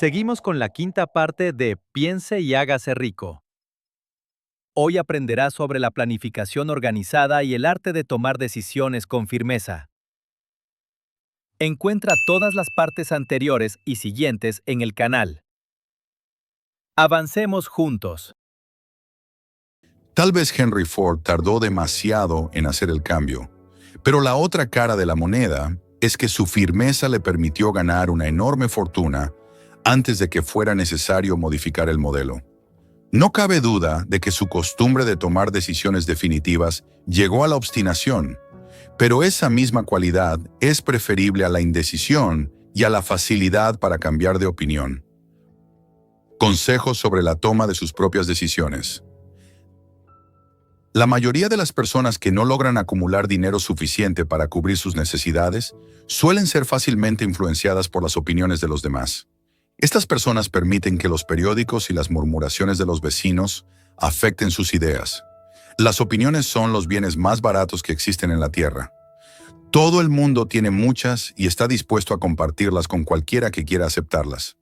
Seguimos con la quinta parte de Piense y hágase rico. Hoy aprenderás sobre la planificación organizada y el arte de tomar decisiones con firmeza. Encuentra todas las partes anteriores y siguientes en el canal. Avancemos juntos. Tal vez Henry Ford tardó demasiado en hacer el cambio, pero la otra cara de la moneda es que su firmeza le permitió ganar una enorme fortuna antes de que fuera necesario modificar el modelo. No cabe duda de que su costumbre de tomar decisiones definitivas llegó a la obstinación, pero esa misma cualidad es preferible a la indecisión y a la facilidad para cambiar de opinión. Consejos sobre la toma de sus propias decisiones. La mayoría de las personas que no logran acumular dinero suficiente para cubrir sus necesidades suelen ser fácilmente influenciadas por las opiniones de los demás. Estas personas permiten que los periódicos y las murmuraciones de los vecinos afecten sus ideas. Las opiniones son los bienes más baratos que existen en la tierra. Todo el mundo tiene muchas y está dispuesto a compartirlas con cualquiera que quiera aceptarlas.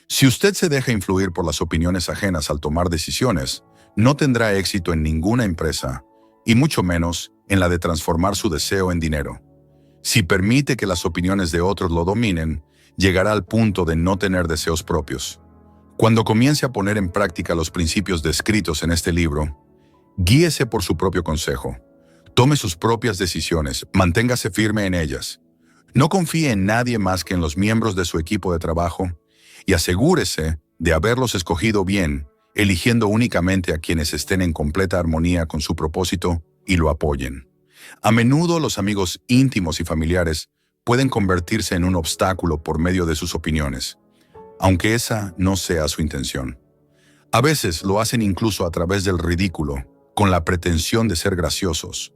Si usted se deja influir por las opiniones ajenas al tomar decisiones, no tendrá éxito en ninguna empresa, y mucho menos en la de transformar su deseo en dinero. Si permite que las opiniones de otros lo dominen, llegará al punto de no tener deseos propios. Cuando comience a poner en práctica los principios descritos en este libro, guíese por su propio consejo. Tome sus propias decisiones, manténgase firme en ellas. No confíe en nadie más que en los miembros de su equipo de trabajo y asegúrese de haberlos escogido bien, eligiendo únicamente a quienes estén en completa armonía con su propósito y lo apoyen. A menudo los amigos íntimos y familiares pueden convertirse en un obstáculo por medio de sus opiniones, aunque esa no sea su intención. A veces lo hacen incluso a través del ridículo, con la pretensión de ser graciosos.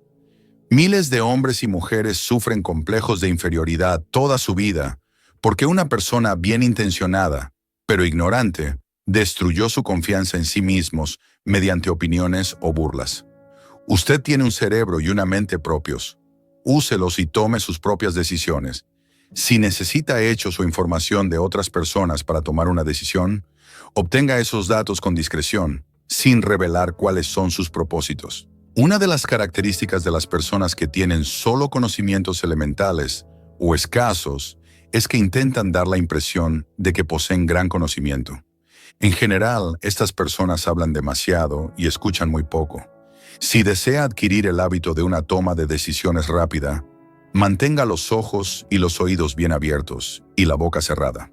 Miles de hombres y mujeres sufren complejos de inferioridad toda su vida porque una persona bien intencionada, pero ignorante, destruyó su confianza en sí mismos mediante opiniones o burlas. Usted tiene un cerebro y una mente propios. Úselos y tome sus propias decisiones. Si necesita hechos o información de otras personas para tomar una decisión, obtenga esos datos con discreción, sin revelar cuáles son sus propósitos. Una de las características de las personas que tienen solo conocimientos elementales o escasos es que intentan dar la impresión de que poseen gran conocimiento. En general, estas personas hablan demasiado y escuchan muy poco. Si desea adquirir el hábito de una toma de decisiones rápida, mantenga los ojos y los oídos bien abiertos y la boca cerrada.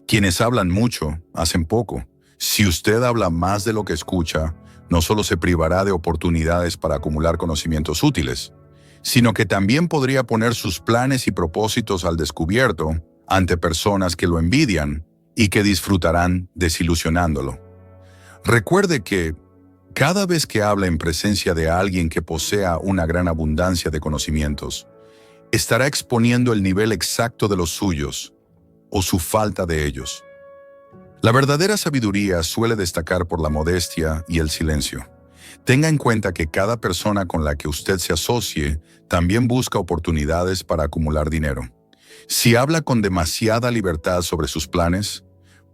Quienes hablan mucho, hacen poco. Si usted habla más de lo que escucha, no solo se privará de oportunidades para acumular conocimientos útiles, sino que también podría poner sus planes y propósitos al descubierto ante personas que lo envidian y que disfrutarán desilusionándolo. Recuerde que cada vez que habla en presencia de alguien que posea una gran abundancia de conocimientos, estará exponiendo el nivel exacto de los suyos o su falta de ellos. La verdadera sabiduría suele destacar por la modestia y el silencio. Tenga en cuenta que cada persona con la que usted se asocie también busca oportunidades para acumular dinero. Si habla con demasiada libertad sobre sus planes,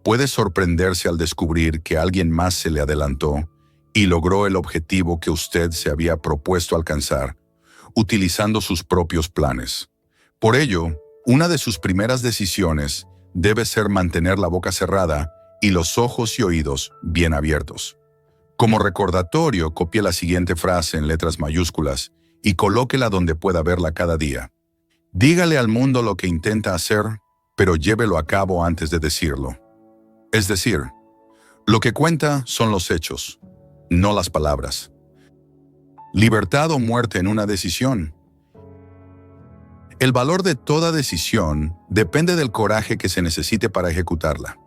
puede sorprenderse al descubrir que alguien más se le adelantó y logró el objetivo que usted se había propuesto alcanzar, utilizando sus propios planes. Por ello, una de sus primeras decisiones debe ser mantener la boca cerrada y los ojos y oídos bien abiertos. Como recordatorio, copie la siguiente frase en letras mayúsculas y colóquela donde pueda verla cada día. Dígale al mundo lo que intenta hacer, pero llévelo a cabo antes de decirlo. Es decir, lo que cuenta son los hechos, no las palabras. Libertad o muerte en una decisión. El valor de toda decisión depende del coraje que se necesite para ejecutarla.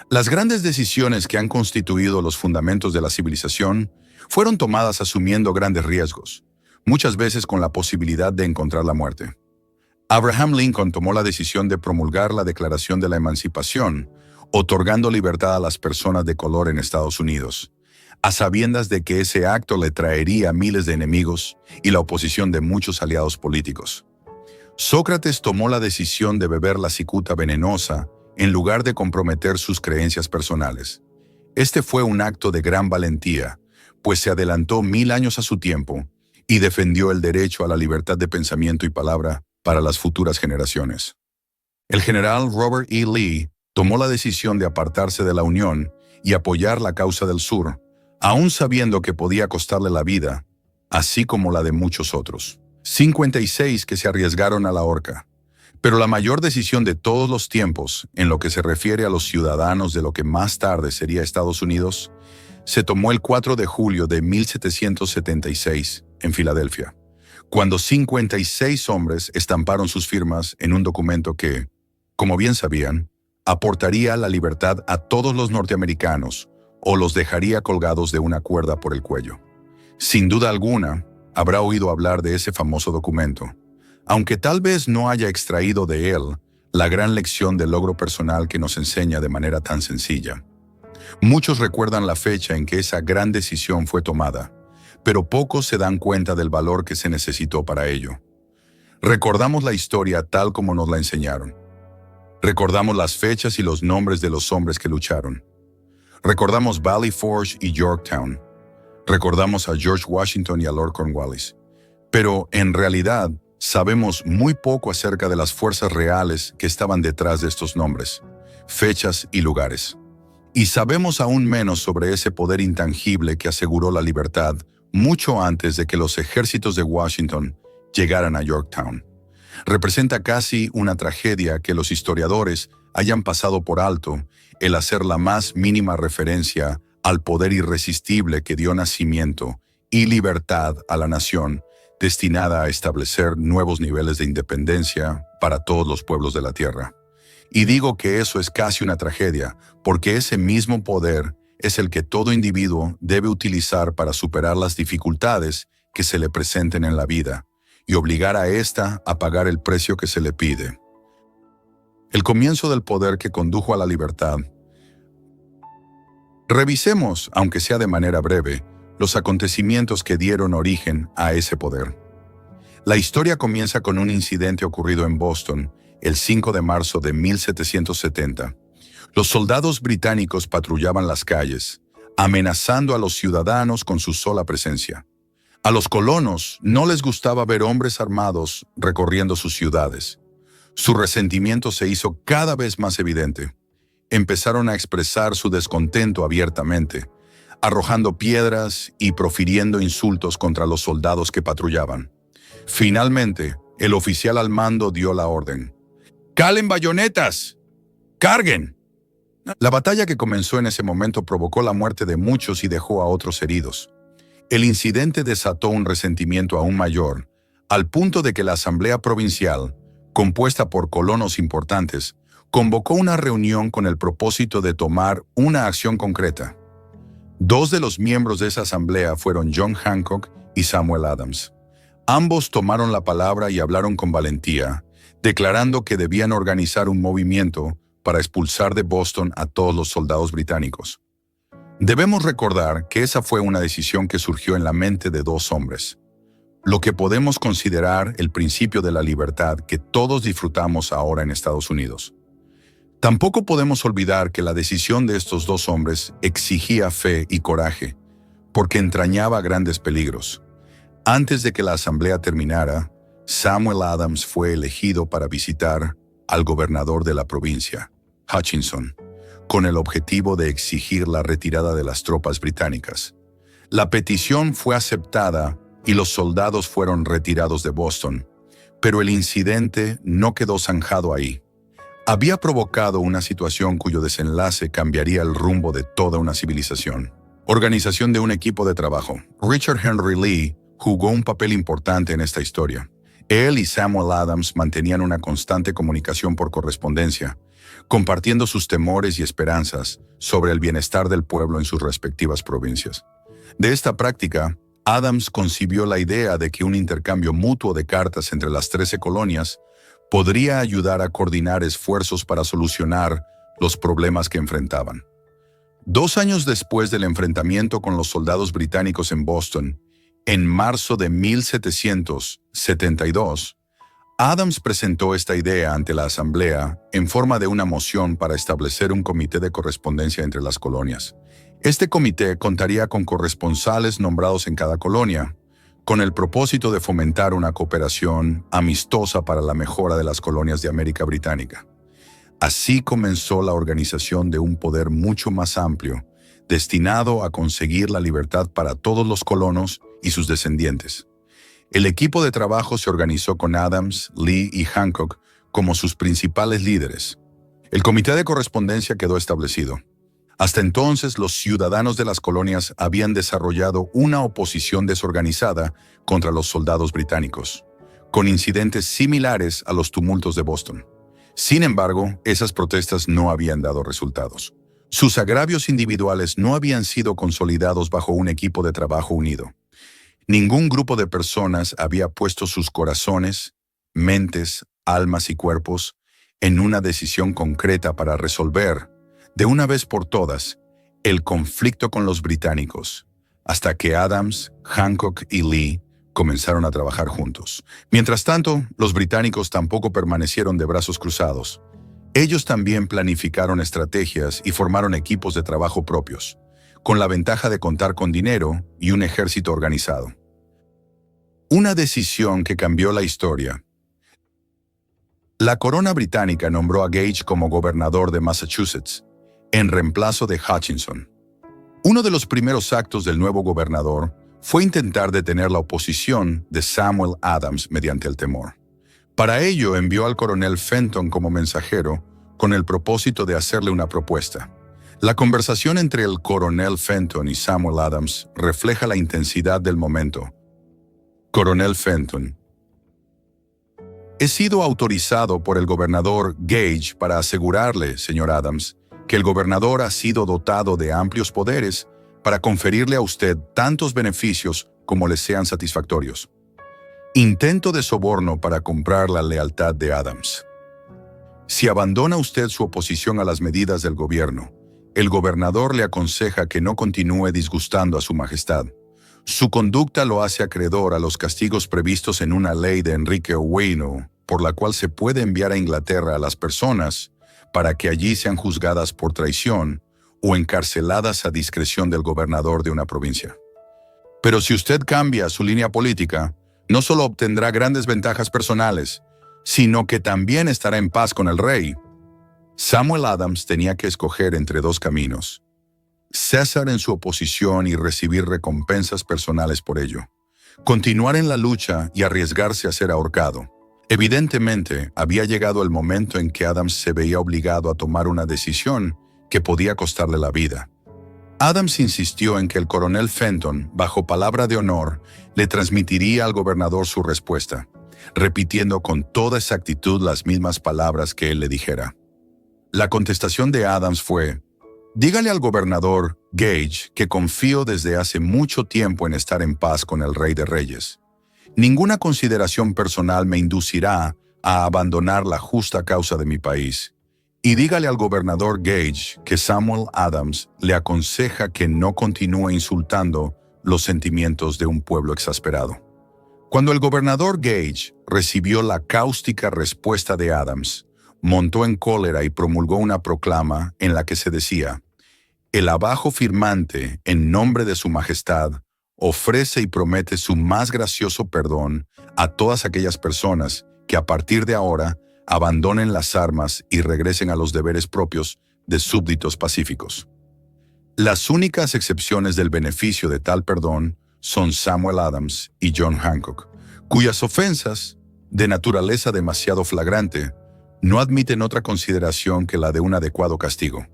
Las grandes decisiones que han constituido los fundamentos de la civilización fueron tomadas asumiendo grandes riesgos, muchas veces con la posibilidad de encontrar la muerte. Abraham Lincoln tomó la decisión de promulgar la Declaración de la Emancipación, otorgando libertad a las personas de color en Estados Unidos, a sabiendas de que ese acto le traería miles de enemigos y la oposición de muchos aliados políticos. Sócrates tomó la decisión de beber la cicuta venenosa en lugar de comprometer sus creencias personales. Este fue un acto de gran valentía, pues se adelantó 1000 años a su tiempo y defendió el derecho a la libertad de pensamiento y palabra para las futuras generaciones. El general Robert E. Lee tomó la decisión de apartarse de la Unión y apoyar la causa del Sur, aún sabiendo que podía costarle la vida, así como la de muchos otros. 56 que se arriesgaron a la horca. Pero la mayor decisión de todos los tiempos, en lo que se refiere a los ciudadanos de lo que más tarde sería Estados Unidos, se tomó el 4 de julio de 1776 en Filadelfia, cuando 56 hombres estamparon sus firmas en un documento que, como bien sabían, aportaría la libertad a todos los norteamericanos o los dejaría colgados de una cuerda por el cuello. Sin duda alguna, habrá oído hablar de ese famoso documento, aunque tal vez no haya extraído de él la gran lección del logro personal que nos enseña de manera tan sencilla. Muchos recuerdan la fecha en que esa gran decisión fue tomada, pero pocos se dan cuenta del valor que se necesitó para ello. Recordamos la historia tal como nos la enseñaron. Recordamos las fechas y los nombres de los hombres que lucharon. Recordamos Valley Forge y Yorktown. Recordamos a George Washington y a Lord Cornwallis. Pero, en realidad, sabemos muy poco acerca de las fuerzas reales que estaban detrás de estos nombres, fechas y lugares. Y sabemos aún menos sobre ese poder intangible que aseguró la libertad mucho antes de que los ejércitos de Washington llegaran a Yorktown. Representa casi una tragedia que los historiadores hayan pasado por alto el hacer la más mínima referencia al poder irresistible que dio nacimiento y libertad a la nación, destinada a establecer nuevos niveles de independencia para todos los pueblos de la tierra. Y digo que eso es casi una tragedia, porque ese mismo poder es el que todo individuo debe utilizar para superar las dificultades que se le presenten en la vida y obligar a ésta a pagar el precio que se le pide. El comienzo del poder que condujo a la libertad. Revisemos, aunque sea de manera breve, los acontecimientos que dieron origen a ese poder. La historia comienza con un incidente ocurrido en Boston el 5 de marzo de 1770. Los soldados británicos patrullaban las calles, amenazando a los ciudadanos con su sola presencia. A los colonos no les gustaba ver hombres armados recorriendo sus ciudades. Su resentimiento se hizo cada vez más evidente. Empezaron a expresar su descontento abiertamente, arrojando piedras y profiriendo insultos contra los soldados que patrullaban. Finalmente, el oficial al mando dio la orden: ¡calen bayonetas! ¡Carguen! La batalla que comenzó en ese momento provocó la muerte de muchos y dejó a otros heridos. El incidente desató un resentimiento aún mayor, al punto de que la Asamblea Provincial, compuesta por colonos importantes, convocó una reunión con el propósito de tomar una acción concreta. Dos de los miembros de esa asamblea fueron John Hancock y Samuel Adams. Ambos tomaron la palabra y hablaron con valentía, declarando que debían organizar un movimiento para expulsar de Boston a todos los soldados británicos. Debemos recordar que esa fue una decisión que surgió en la mente de dos hombres, lo que podemos considerar el principio de la libertad que todos disfrutamos ahora en Estados Unidos. Tampoco podemos olvidar que la decisión de estos dos hombres exigía fe y coraje, porque entrañaba grandes peligros. Antes de que la asamblea terminara, Samuel Adams fue elegido para visitar al gobernador de la provincia, Hutchinson, con el objetivo de exigir la retirada de las tropas británicas. La petición fue aceptada y los soldados fueron retirados de Boston, pero el incidente no quedó zanjado ahí. Había provocado una situación cuyo desenlace cambiaría el rumbo de toda una civilización. Organización de un equipo de trabajo. Richard Henry Lee jugó un papel importante en esta historia. Él y Samuel Adams mantenían una constante comunicación por correspondencia, compartiendo sus temores y esperanzas sobre el bienestar del pueblo en sus respectivas provincias. De esta práctica, Adams concibió la idea de que un intercambio mutuo de cartas entre las 13 colonias podría ayudar a coordinar esfuerzos para solucionar los problemas que enfrentaban. 2 años después del enfrentamiento con los soldados británicos en Boston, en marzo de 1772, Adams presentó esta idea ante la Asamblea en forma de una moción para establecer un comité de correspondencia entre las colonias. Este comité contaría con corresponsales nombrados en cada colonia, con el propósito de fomentar una cooperación amistosa para la mejora de las colonias de América Británica. Así comenzó la organización de un poder mucho más amplio, destinado a conseguir la libertad para todos los colonos y sus descendientes. El equipo de trabajo se organizó con Adams, Lee y Hancock como sus principales líderes. El comité de correspondencia quedó establecido. Hasta entonces, los ciudadanos de las colonias habían desarrollado una oposición desorganizada contra los soldados británicos, con incidentes similares a los tumultos de Boston. Sin embargo, esas protestas no habían dado resultados. Sus agravios individuales no habían sido consolidados bajo un equipo de trabajo unido. Ningún grupo de personas había puesto sus corazones, mentes, almas y cuerpos en una decisión concreta para resolver, de una vez por todas, el conflicto con los británicos, hasta que Adams, Hancock y Lee comenzaron a trabajar juntos. Mientras tanto, los británicos tampoco permanecieron de brazos cruzados. Ellos también planificaron estrategias y formaron equipos de trabajo propios, con la ventaja de contar con dinero y un ejército organizado. Una decisión que cambió la historia. La corona británica nombró a Gage como gobernador de Massachusetts, en reemplazo de Hutchinson. Uno de los primeros actos del nuevo gobernador fue intentar detener la oposición de Samuel Adams mediante el temor. Para ello envió al coronel Fenton como mensajero con el propósito de hacerle una propuesta. La conversación entre el coronel Fenton y Samuel Adams refleja la intensidad del momento. Coronel Fenton: he sido autorizado por el gobernador Gage para asegurarle, señor Adams, que el gobernador ha sido dotado de amplios poderes para conferirle a usted tantos beneficios como le sean satisfactorios. Intento de soborno para comprar la lealtad de Adams. Si abandona usted su oposición a las medidas del gobierno, el gobernador le aconseja que no continúe disgustando a su majestad. Su conducta lo hace acreedor a los castigos previstos en una ley de Enrique Owino, por la cual se puede enviar a Inglaterra a las personas para que allí sean juzgadas por traición o encarceladas a discreción del gobernador de una provincia. Pero si usted cambia su línea política, no solo obtendrá grandes ventajas personales, sino que también estará en paz con el rey. Samuel Adams tenía que escoger entre dos caminos: cesar en su oposición y recibir recompensas personales por ello, continuar en la lucha y arriesgarse a ser ahorcado. Evidentemente, había llegado el momento en que Adams se veía obligado a tomar una decisión que podía costarle la vida. Adams insistió en que el coronel Fenton, bajo palabra de honor, le transmitiría al gobernador su respuesta, repitiendo con toda exactitud las mismas palabras que él le dijera. La contestación de Adams fue: dígale al gobernador Gage que confío desde hace mucho tiempo en estar en paz con el Rey de Reyes. Ninguna consideración personal me inducirá a abandonar la justa causa de mi país. Y dígale al gobernador Gage que Samuel Adams le aconseja que no continúe insultando los sentimientos de un pueblo exasperado. Cuando el gobernador Gage recibió la cáustica respuesta de Adams, montó en cólera y promulgó una proclama en la que se decía: el abajo firmante, en nombre de su majestad, ofrece y promete su más gracioso perdón a todas aquellas personas que a partir de ahora abandonen las armas y regresen a los deberes propios de súbditos pacíficos. Las únicas excepciones del beneficio de tal perdón son Samuel Adams y John Hancock, cuyas ofensas, de naturaleza demasiado flagrante, no admiten otra consideración que la de un adecuado castigo.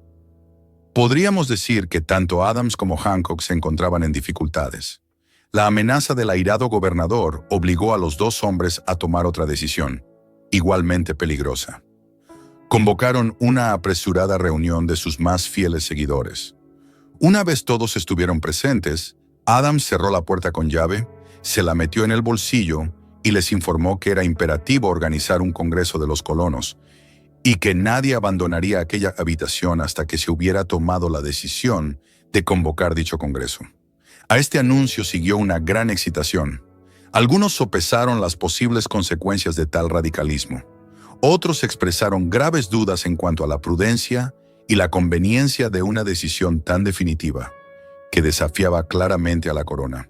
Podríamos decir que tanto Adams como Hancock se encontraban en dificultades. La amenaza del airado gobernador obligó a los dos hombres a tomar otra decisión, igualmente peligrosa. Convocaron una apresurada reunión de sus más fieles seguidores. Una vez todos estuvieron presentes, Adams cerró la puerta con llave, se la metió en el bolsillo y les informó que era imperativo organizar un congreso de los colonos, y que nadie abandonaría aquella habitación hasta que se hubiera tomado la decisión de convocar dicho congreso. A este anuncio siguió una gran excitación. Algunos sopesaron las posibles consecuencias de tal radicalismo. Otros expresaron graves dudas en cuanto a la prudencia y la conveniencia de una decisión tan definitiva, que desafiaba claramente a la corona.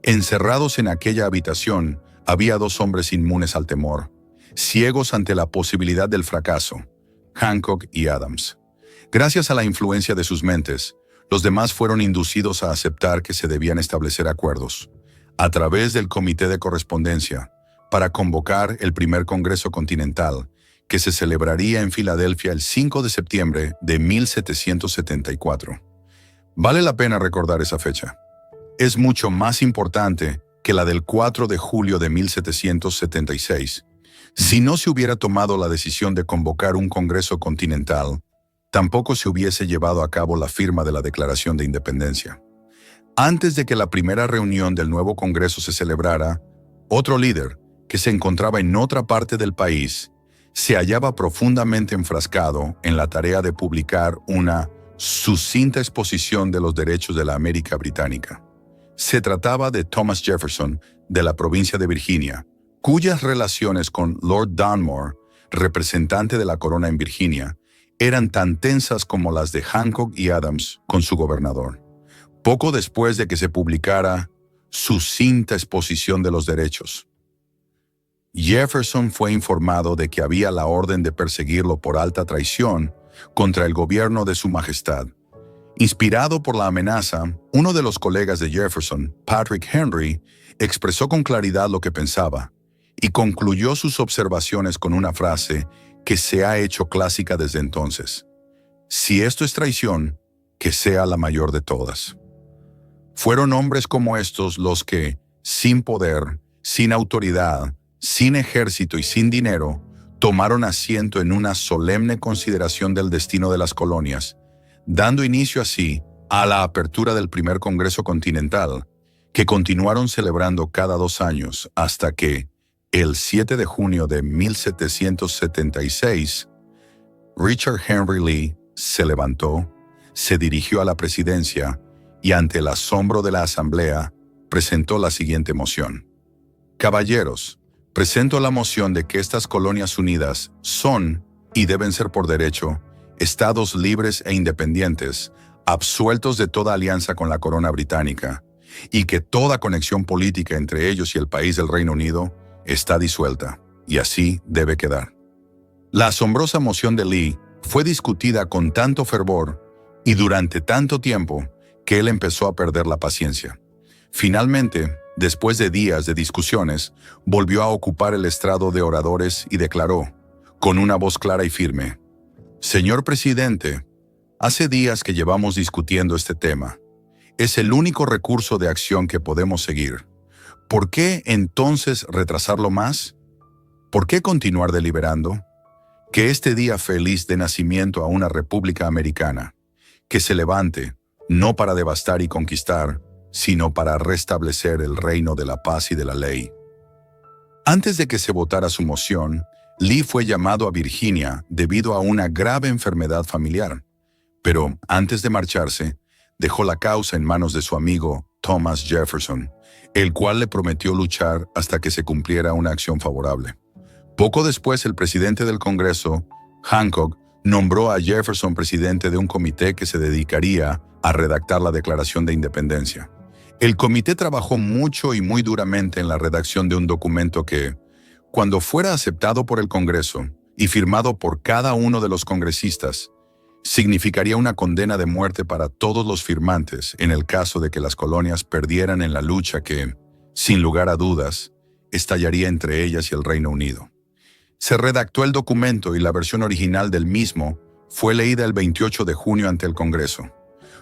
Encerrados en aquella habitación, había dos hombres inmunes al temor, ciegos ante la posibilidad del fracaso: Hancock y Adams. Gracias a la influencia de sus mentes, los demás fueron inducidos a aceptar que se debían establecer acuerdos, a través del Comité de Correspondencia, para convocar el primer Congreso Continental, que se celebraría en Filadelfia el 5 de septiembre de 1774. Vale la pena recordar esa fecha. Es mucho más importante que la del 4 de julio de 1776. Si no se hubiera tomado la decisión de convocar un Congreso Continental, tampoco se hubiese llevado a cabo la firma de la Declaración de Independencia. Antes de que la primera reunión del nuevo Congreso se celebrara, otro líder, que se encontraba en otra parte del país, se hallaba profundamente enfrascado en la tarea de publicar una sucinta exposición de los derechos de la América británica. Se trataba de Thomas Jefferson, de la provincia de Virginia, cuyas relaciones con Lord Dunmore, representante de la corona en Virginia, eran tan tensas como las de Hancock y Adams con su gobernador. Poco después de que se publicara sucinta exposición de los derechos, Jefferson fue informado de que había la orden de perseguirlo por alta traición contra el gobierno de Su Majestad. Inspirado por la amenaza, uno de los colegas de Jefferson, Patrick Henry, expresó con claridad lo que pensaba y concluyó sus observaciones con una frase que se ha hecho clásica desde entonces: si esto es traición, que sea la mayor de todas. Fueron hombres como estos los que, sin poder, sin autoridad, sin ejército y sin dinero, tomaron asiento en una solemne consideración del destino de las colonias, dando inicio así a la apertura del primer Congreso Continental, que continuaron celebrando cada 2 años hasta que, el 7 de junio de 1776, Richard Henry Lee se levantó, se dirigió a la presidencia y, ante el asombro de la asamblea, presentó la siguiente moción: Caballeros, presento la moción de que estas colonias unidas son, y deben ser por derecho, estados libres e independientes, absueltos de toda alianza con la corona británica, y que toda conexión política entre ellos y el país del Reino Unido está disuelta, y así debe quedar. La asombrosa moción de Lee fue discutida con tanto fervor y durante tanto tiempo que él empezó a perder la paciencia. Finalmente, después de días de discusiones, volvió a ocupar el estrado de oradores y declaró, con una voz clara y firme: Señor presidente, hace días que llevamos discutiendo este tema. Es el único recurso de acción que podemos seguir. ¿Por qué entonces retrasarlo más? ¿Por qué continuar deliberando? Que este día feliz dé nacimiento a una república americana, que se levante, no para devastar y conquistar, sino para restablecer el reino de la paz y de la ley. Antes de que se votara su moción, Lee fue llamado a Virginia debido a una grave enfermedad familiar, pero antes de marcharse, dejó la causa en manos de su amigo Thomas Jefferson, el cual le prometió luchar hasta que se cumpliera una acción favorable. Poco después, el presidente del Congreso, Hancock, nombró a Jefferson presidente de un comité que se dedicaría a redactar la Declaración de Independencia. El comité trabajó mucho y muy duramente en la redacción de un documento que, cuando fuera aceptado por el Congreso y firmado por cada uno de los congresistas, significaría una condena de muerte para todos los firmantes en el caso de que las colonias perdieran en la lucha que, sin lugar a dudas, estallaría entre ellas y el Reino Unido. Se redactó el documento y la versión original del mismo fue leída el 28 de junio ante el Congreso.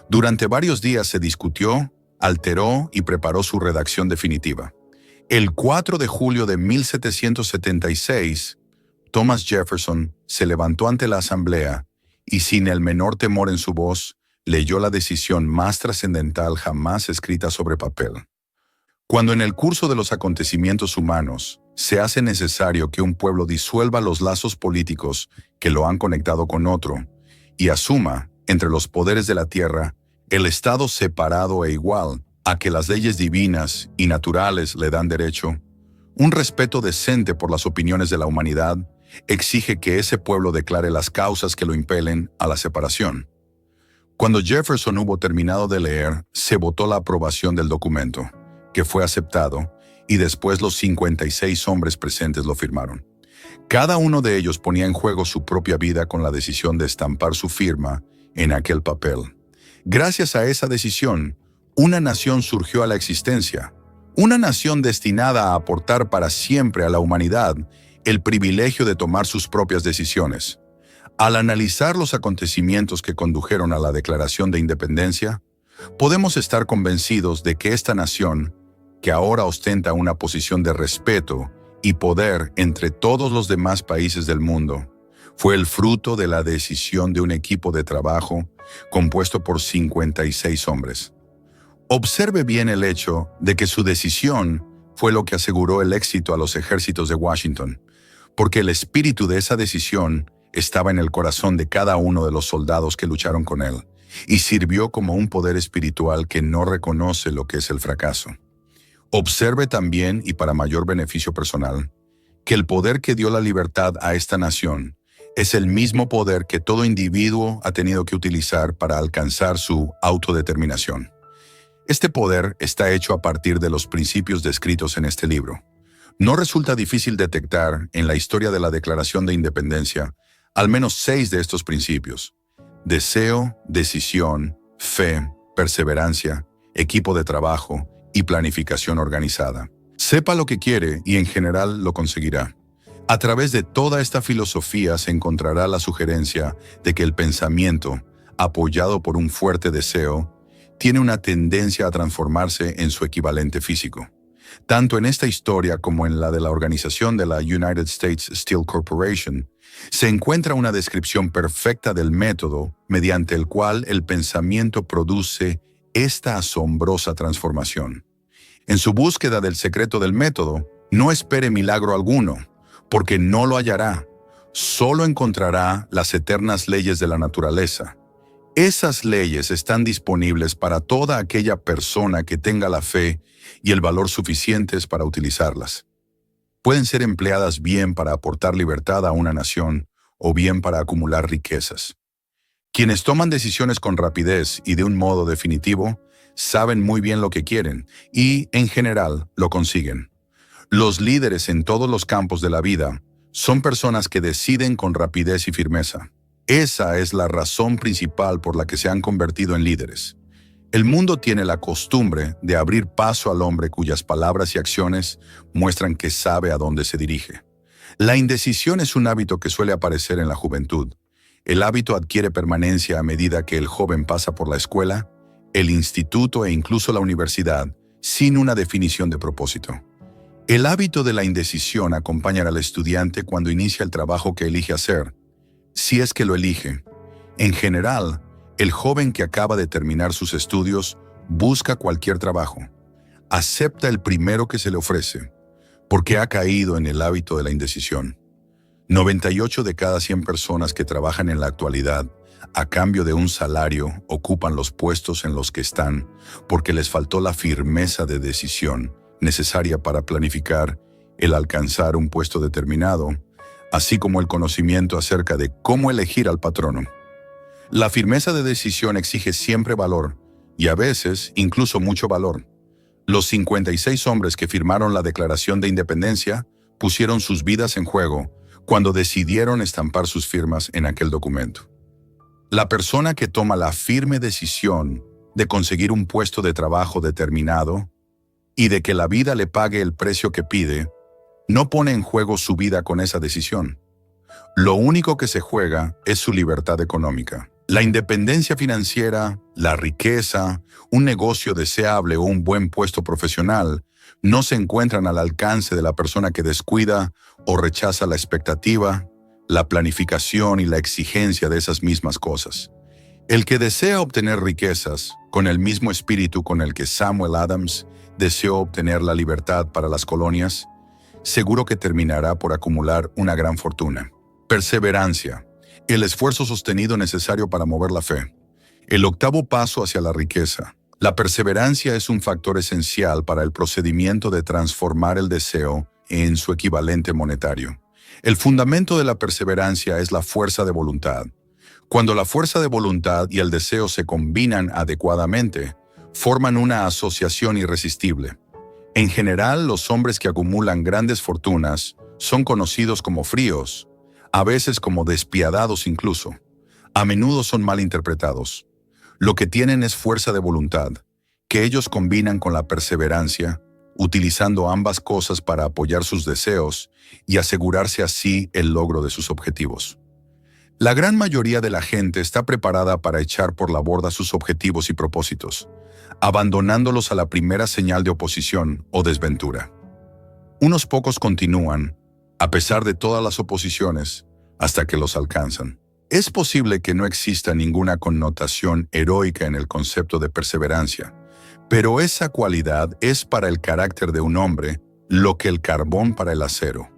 Durante varios días se discutió, alteró y preparó su redacción definitiva. El 4 de julio de 1776, Thomas Jefferson se levantó ante la asamblea y, sin el menor temor en su voz, leyó la decisión más trascendental jamás escrita sobre papel. Cuando en el curso de los acontecimientos humanos se hace necesario que un pueblo disuelva los lazos políticos que lo han conectado con otro y asuma, entre los poderes de la tierra, el estado separado e igual a que las leyes divinas y naturales le dan derecho, un respeto decente por las opiniones de la humanidad exige que ese pueblo declare las causas que lo impelen a la separación. Cuando Jefferson hubo terminado de leer, se votó la aprobación del documento, que fue aceptado, y después los 56 hombres presentes lo firmaron. Cada uno de ellos ponía en juego su propia vida con la decisión de estampar su firma en aquel papel. Gracias a esa decisión, una nación surgió a la existencia, una nación destinada a aportar para siempre a la humanidad el privilegio de tomar sus propias decisiones. Al analizar los acontecimientos que condujeron a la Declaración de Independencia, podemos estar convencidos de que esta nación, que ahora ostenta una posición de respeto y poder entre todos los demás países del mundo, fue el fruto de la decisión de un equipo de trabajo compuesto por 56 hombres. Observe bien el hecho de que su decisión fue lo que aseguró el éxito a los ejércitos de Washington, porque el espíritu de esa decisión estaba en el corazón de cada uno de los soldados que lucharon con él, y sirvió como un poder espiritual que no reconoce lo que es el fracaso. Observe también, y para mayor beneficio personal, que el poder que dio la libertad a esta nación es el mismo poder que todo individuo ha tenido que utilizar para alcanzar su autodeterminación. Este poder está hecho a partir de los principios descritos en este libro. No resulta difícil detectar en la historia de la Declaración de Independencia al menos 6 de estos principios: deseo, decisión, fe, perseverancia, equipo de trabajo y planificación organizada. Sepa lo que quiere y en general lo conseguirá. A través de toda esta filosofía se encontrará la sugerencia de que el pensamiento, apoyado por un fuerte deseo, tiene una tendencia a transformarse en su equivalente físico. Tanto en esta historia como en la de la organización de la United States Steel Corporation, se encuentra una descripción perfecta del método mediante el cual el pensamiento produce esta asombrosa transformación. En su búsqueda del secreto del método, no espere milagro alguno, porque no lo hallará. Solo encontrará las eternas leyes de la naturaleza. Esas leyes están disponibles para toda aquella persona que tenga la fe y el valor suficientes para utilizarlas. Pueden ser empleadas bien para aportar libertad a una nación o bien para acumular riquezas. Quienes toman decisiones con rapidez y de un modo definitivo, saben muy bien lo que quieren y, en general, lo consiguen. Los líderes en todos los campos de la vida son personas que deciden con rapidez y firmeza. Esa es la razón principal por la que se han convertido en líderes. El mundo tiene la costumbre de abrir paso al hombre cuyas palabras y acciones muestran que sabe a dónde se dirige. La indecisión es un hábito que suele aparecer en la juventud. El hábito adquiere permanencia a medida que el joven pasa por la escuela, el instituto e incluso la universidad, sin una definición de propósito. El hábito de la indecisión acompaña al estudiante cuando inicia el trabajo que elige hacer, si es que lo elige. En general, el joven que acaba de terminar sus estudios busca cualquier trabajo. Acepta el primero que se le ofrece, porque ha caído en el hábito de la indecisión. 98 de cada 100 personas que trabajan en la actualidad, a cambio de un salario, ocupan los puestos en los que están, porque les faltó la firmeza de decisión necesaria para planificar el alcanzar un puesto determinado, así como el conocimiento acerca de cómo elegir al patrono. La firmeza de decisión exige siempre valor, y a veces incluso mucho valor. Los 56 hombres que firmaron la Declaración de Independencia pusieron sus vidas en juego cuando decidieron estampar sus firmas en aquel documento. La persona que toma la firme decisión de conseguir un puesto de trabajo determinado y de que la vida le pague el precio que pide, no pone en juego su vida con esa decisión. Lo único que se juega es su libertad económica. La independencia financiera, la riqueza, un negocio deseable o un buen puesto profesional no se encuentran al alcance de la persona que descuida o rechaza la expectativa, la planificación y la exigencia de esas mismas cosas. El que desea obtener riquezas, con el mismo espíritu con el que Samuel Adams deseó obtener la libertad para las colonias, seguro que terminará por acumular una gran fortuna. Perseverancia, el esfuerzo sostenido necesario para mover la fe. El octavo paso hacia la riqueza, La perseverancia es un factor esencial para el procedimiento de transformar el deseo en su equivalente monetario. El fundamento de la perseverancia es la fuerza de voluntad. Cuando la fuerza de voluntad y el deseo se combinan adecuadamente, forman una asociación irresistible. En general, los hombres que acumulan grandes fortunas son conocidos como fríos, a veces como despiadados incluso. A menudo son mal interpretados. Lo que tienen es fuerza de voluntad, que ellos combinan con la perseverancia, utilizando ambas cosas para apoyar sus deseos y asegurarse así el logro de sus objetivos. La gran mayoría de la gente está preparada para echar por la borda sus objetivos y propósitos, abandonándolos a la primera señal de oposición o desventura. Unos pocos continúan, a pesar de todas las oposiciones, hasta que los alcanzan. Es posible que no exista ninguna connotación heroica en el concepto de perseverancia, pero esa cualidad es para el carácter de un hombre lo que el carbón para el acero.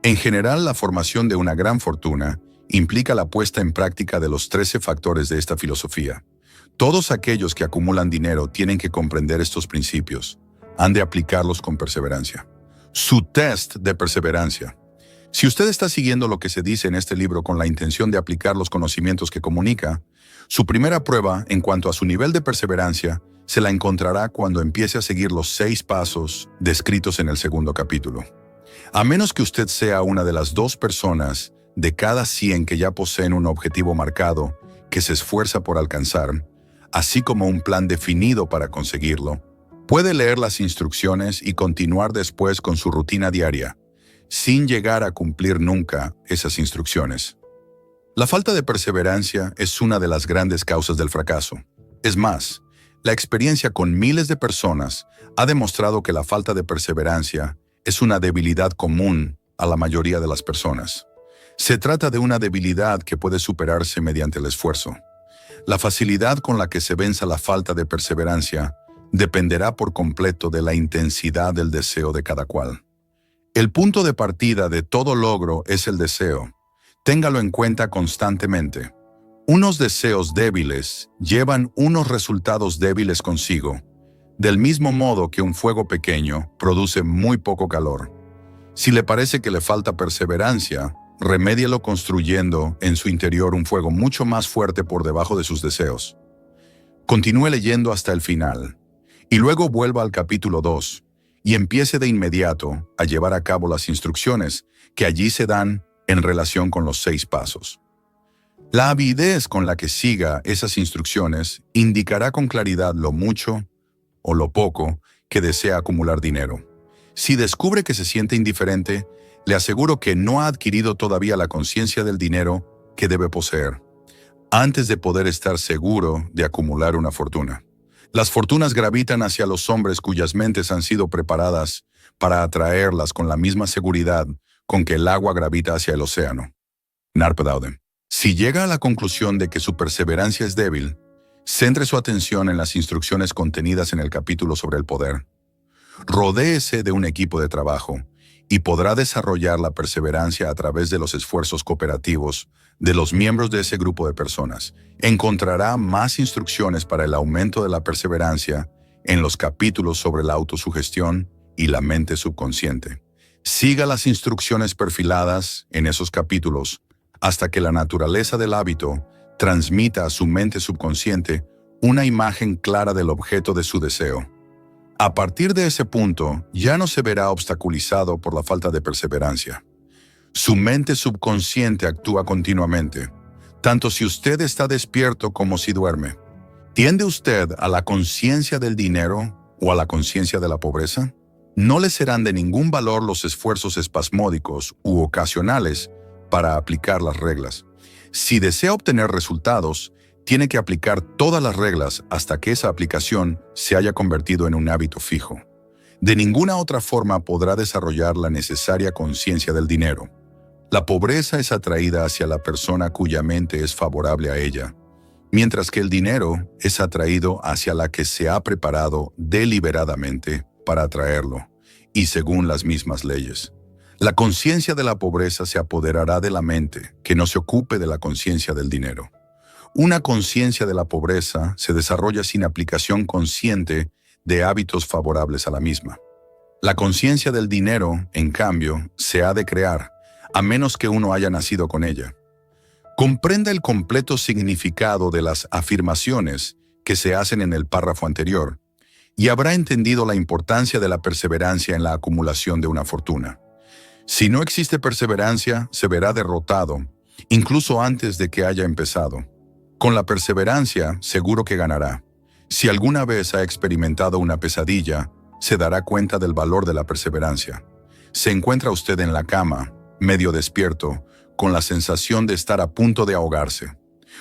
En general, la formación de una gran fortuna implica la puesta en práctica de los 13 factores de esta filosofía. Todos aquellos que acumulan dinero tienen que comprender estos principios. Han de aplicarlos con perseverancia. Su test de perseverancia. Si usted está siguiendo lo que se dice en este libro con la intención de aplicar los conocimientos que comunica, su primera prueba en cuanto a su nivel de perseverancia se la encontrará cuando empiece a seguir los 6 pasos descritos en el segundo capítulo. A menos que usted sea una de las 2 personas de cada 100 que ya poseen un objetivo marcado que se esfuerza por alcanzar, así como un plan definido para conseguirlo, puede leer las instrucciones y continuar después con su rutina diaria, sin llegar a cumplir nunca esas instrucciones. La falta de perseverancia es una de las grandes causas del fracaso. Es más, la experiencia con miles de personas ha demostrado que la falta de perseverancia es una debilidad común a la mayoría de las personas. Se trata de una debilidad que puede superarse mediante el esfuerzo. La facilidad con la que se venza la falta de perseverancia dependerá por completo de la intensidad del deseo de cada cual. El punto de partida de todo logro es el deseo. Téngalo en cuenta constantemente. Unos deseos débiles llevan unos resultados débiles consigo, del mismo modo que un fuego pequeño produce muy poco calor. Si le parece que le falta perseverancia, remédielo construyendo en su interior un fuego mucho más fuerte por debajo de sus deseos. Continúe leyendo hasta el final, y luego vuelva al capítulo 2, y empiece de inmediato a llevar a cabo las instrucciones que allí se dan en relación con los 6 pasos. La avidez con la que siga esas instrucciones indicará con claridad lo mucho o lo poco que desea acumular dinero. Si descubre que se siente indiferente, le aseguro que no ha adquirido todavía la conciencia del dinero que debe poseer, antes de poder estar seguro de acumular una fortuna. Las fortunas gravitan hacia los hombres cuyas mentes han sido preparadas para atraerlas con la misma seguridad con que el agua gravita hacia el océano. Narpe Dowden. Si llega a la conclusión de que su perseverancia es débil, centre su atención en las instrucciones contenidas en el capítulo sobre el poder. Rodéese de un equipo de trabajo y podrá desarrollar la perseverancia a través de los esfuerzos cooperativos de los miembros de ese grupo de personas. Encontrará más instrucciones para el aumento de la perseverancia en los capítulos sobre la autosugestión y la mente subconsciente. Siga las instrucciones perfiladas en esos capítulos hasta que la naturaleza del hábito transmita a su mente subconsciente una imagen clara del objeto de su deseo. A partir de ese punto, ya no se verá obstaculizado por la falta de perseverancia. Su mente subconsciente actúa continuamente, tanto si usted está despierto como si duerme. ¿Tiende usted a la conciencia del dinero o a la conciencia de la pobreza? No le serán de ningún valor los esfuerzos espasmódicos u ocasionales para aplicar las reglas. Si desea obtener resultados, tiene que aplicar todas las reglas hasta que esa aplicación se haya convertido en un hábito fijo. De ninguna otra forma podrá desarrollar la necesaria conciencia del dinero. La pobreza es atraída hacia la persona cuya mente es favorable a ella, mientras que el dinero es atraído hacia la que se ha preparado deliberadamente para atraerlo, y según las mismas leyes. La conciencia de la pobreza se apoderará de la mente que no se ocupe de la conciencia del dinero. Una conciencia de la pobreza se desarrolla sin aplicación consciente de hábitos favorables a la misma. La conciencia del dinero, en cambio, se ha de crear, a menos que uno haya nacido con ella. Comprenda el completo significado de las afirmaciones que se hacen en el párrafo anterior, y habrá entendido la importancia de la perseverancia en la acumulación de una fortuna. Si no existe perseverancia, se verá derrotado, incluso antes de que haya empezado. Con la perseverancia, seguro que ganará. Si alguna vez ha experimentado una pesadilla, se dará cuenta del valor de la perseverancia. Se encuentra usted en la cama, medio despierto, con la sensación de estar a punto de ahogarse.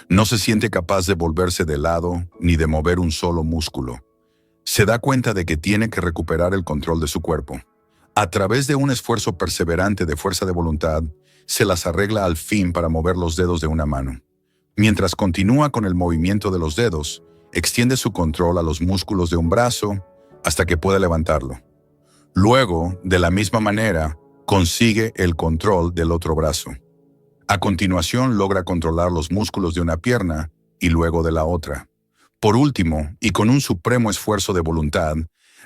No se siente capaz de volverse de lado ni de mover un solo músculo. Se da cuenta de que tiene que recuperar el control de su cuerpo. A través de un esfuerzo perseverante de fuerza de voluntad, se las arregla al fin para mover los dedos de una mano. Mientras continúa con el movimiento de los dedos, extiende su control a los músculos de un brazo hasta que pueda levantarlo. Luego, de la misma manera, consigue el control del otro brazo. A continuación, logra controlar los músculos de una pierna y luego de la otra. Por último, y con un supremo esfuerzo de voluntad,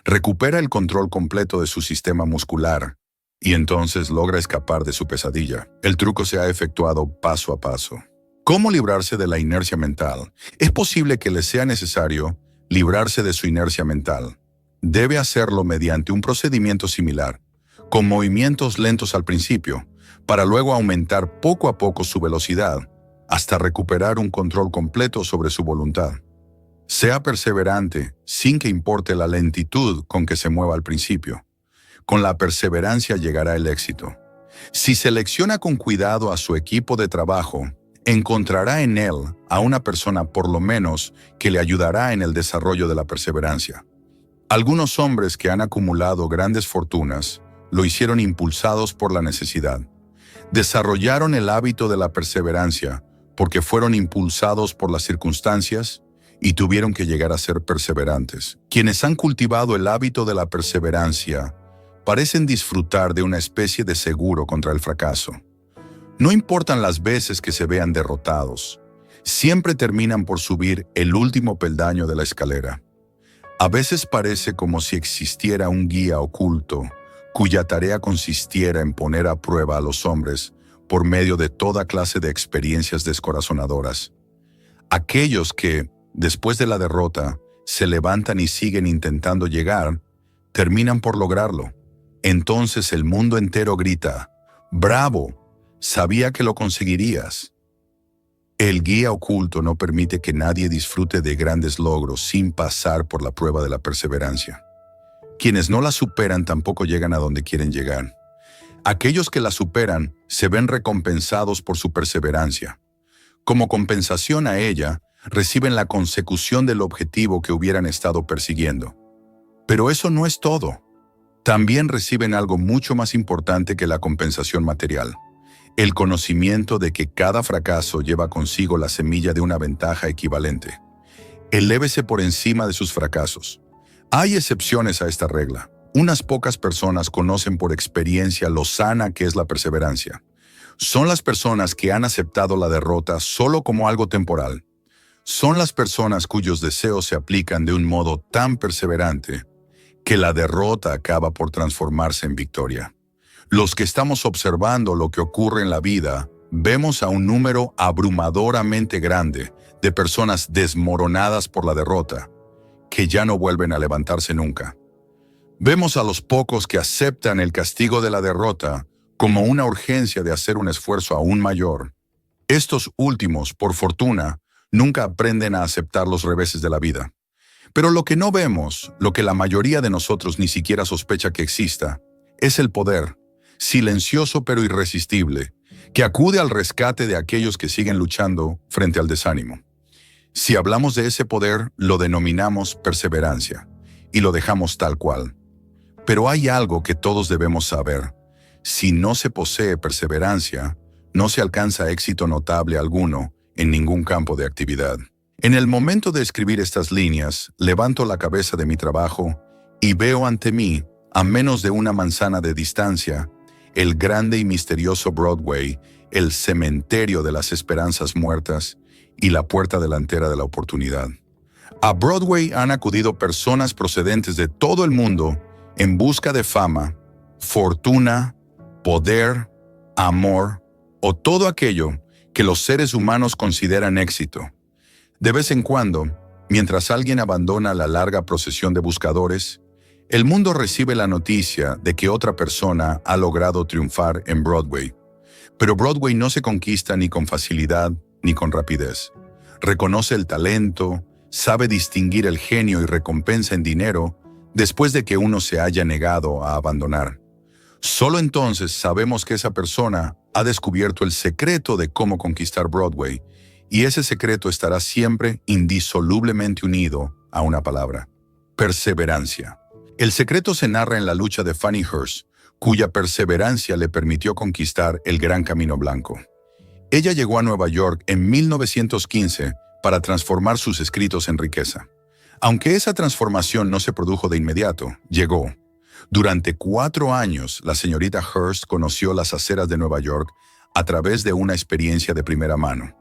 recupera el control completo de su sistema muscular y entonces logra escapar de su pesadilla. El truco se ha efectuado paso a paso. ¿Cómo librarse de la inercia mental? Es posible que le sea necesario librarse de su inercia mental. Debe hacerlo mediante un procedimiento similar, con movimientos lentos al principio, para luego aumentar poco a poco su velocidad, hasta recuperar un control completo sobre su voluntad. Sea perseverante, sin que importe la lentitud con que se mueva al principio. Con la perseverancia llegará el éxito. Si selecciona con cuidado a su equipo de trabajo, encontrará en él a una persona por lo menos que le ayudará en el desarrollo de la perseverancia. Algunos hombres que han acumulado grandes fortunas lo hicieron impulsados por la necesidad. Desarrollaron el hábito de la perseverancia porque fueron impulsados por las circunstancias y tuvieron que llegar a ser perseverantes. Quienes han cultivado el hábito de la perseverancia parecen disfrutar de una especie de seguro contra el fracaso. No importan las veces que se vean derrotados, siempre terminan por subir el último peldaño de la escalera. A veces parece como si existiera un guía oculto, cuya tarea consistiera en poner a prueba a los hombres por medio de toda clase de experiencias descorazonadoras. Aquellos que, después de la derrota, se levantan y siguen intentando llegar, terminan por lograrlo. Entonces el mundo entero grita: ¡bravo! Sabía que lo conseguirías. El guía oculto no permite que nadie disfrute de grandes logros sin pasar por la prueba de la perseverancia. Quienes no la superan tampoco llegan a donde quieren llegar. Aquellos que la superan se ven recompensados por su perseverancia. Como compensación a ella, reciben la consecución del objetivo que hubieran estado persiguiendo. Pero eso no es todo. También reciben algo mucho más importante que la compensación material: el conocimiento de que cada fracaso lleva consigo la semilla de una ventaja equivalente. Elévese por encima de sus fracasos. Hay excepciones a esta regla. Unas pocas personas conocen por experiencia lo sana que es la perseverancia. Son las personas que han aceptado la derrota solo como algo temporal. Son las personas cuyos deseos se aplican de un modo tan perseverante que la derrota acaba por transformarse en victoria. Los que estamos observando lo que ocurre en la vida, vemos a un número abrumadoramente grande de personas desmoronadas por la derrota, que ya no vuelven a levantarse nunca. Vemos a los pocos que aceptan el castigo de la derrota como una urgencia de hacer un esfuerzo aún mayor. Estos últimos, por fortuna, nunca aprenden a aceptar los reveses de la vida. Pero lo que no vemos, lo que la mayoría de nosotros ni siquiera sospecha que exista, es el poder, silencioso pero irresistible, que acude al rescate de aquellos que siguen luchando frente al desánimo. Si hablamos de ese poder, lo denominamos perseverancia, y lo dejamos tal cual. Pero hay algo que todos debemos saber. Si no se posee perseverancia, no se alcanza éxito notable alguno en ningún campo de actividad. En el momento de escribir estas líneas, levanto la cabeza de mi trabajo y veo ante mí, a menos de una manzana de distancia, el grande y misterioso Broadway, el cementerio de las esperanzas muertas, y la puerta delantera de la oportunidad. A Broadway han acudido personas procedentes de todo el mundo en busca de fama, fortuna, poder, amor o todo aquello que los seres humanos consideran éxito. De vez en cuando, mientras alguien abandona la larga procesión de buscadores, el mundo recibe la noticia de que otra persona ha logrado triunfar en Broadway. Pero Broadway no se conquista ni con facilidad ni con rapidez. Reconoce el talento, sabe distinguir el genio y recompensa en dinero después de que uno se haya negado a abandonar. Solo entonces sabemos que esa persona ha descubierto el secreto de cómo conquistar Broadway, y ese secreto estará siempre indisolublemente unido a una palabra: perseverancia. El secreto se narra en la lucha de Fannie Hurst, cuya perseverancia le permitió conquistar el Gran Camino Blanco. Ella llegó a Nueva York en 1915 para transformar sus escritos en riqueza. Aunque esa transformación no se produjo de inmediato, llegó. Durante 4 años, la señorita Hearst conoció las aceras de Nueva York a través de una experiencia de primera mano.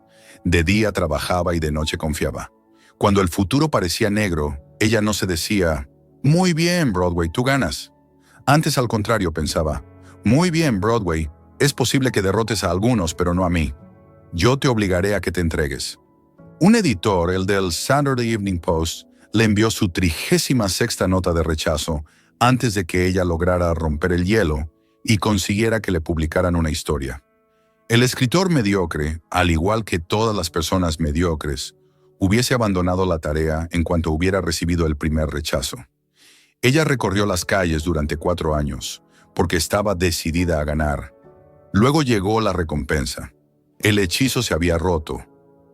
De día trabajaba y de noche confiaba. Cuando el futuro parecía negro, ella no se decía: «Muy bien, Broadway, tú ganas». Antes, al contrario, pensaba: «Muy bien, Broadway, es posible que derrotes a algunos, pero no a mí. Yo te obligaré a que te entregues». Un editor, el del Saturday Evening Post, le envió su 36ª nota de rechazo antes de que ella lograra romper el hielo y consiguiera que le publicaran una historia. El escritor mediocre, al igual que todas las personas mediocres, hubiese abandonado la tarea en cuanto hubiera recibido el primer rechazo. Ella recorrió las calles durante 4 años, porque estaba decidida a ganar. Luego llegó la recompensa. El hechizo se había roto.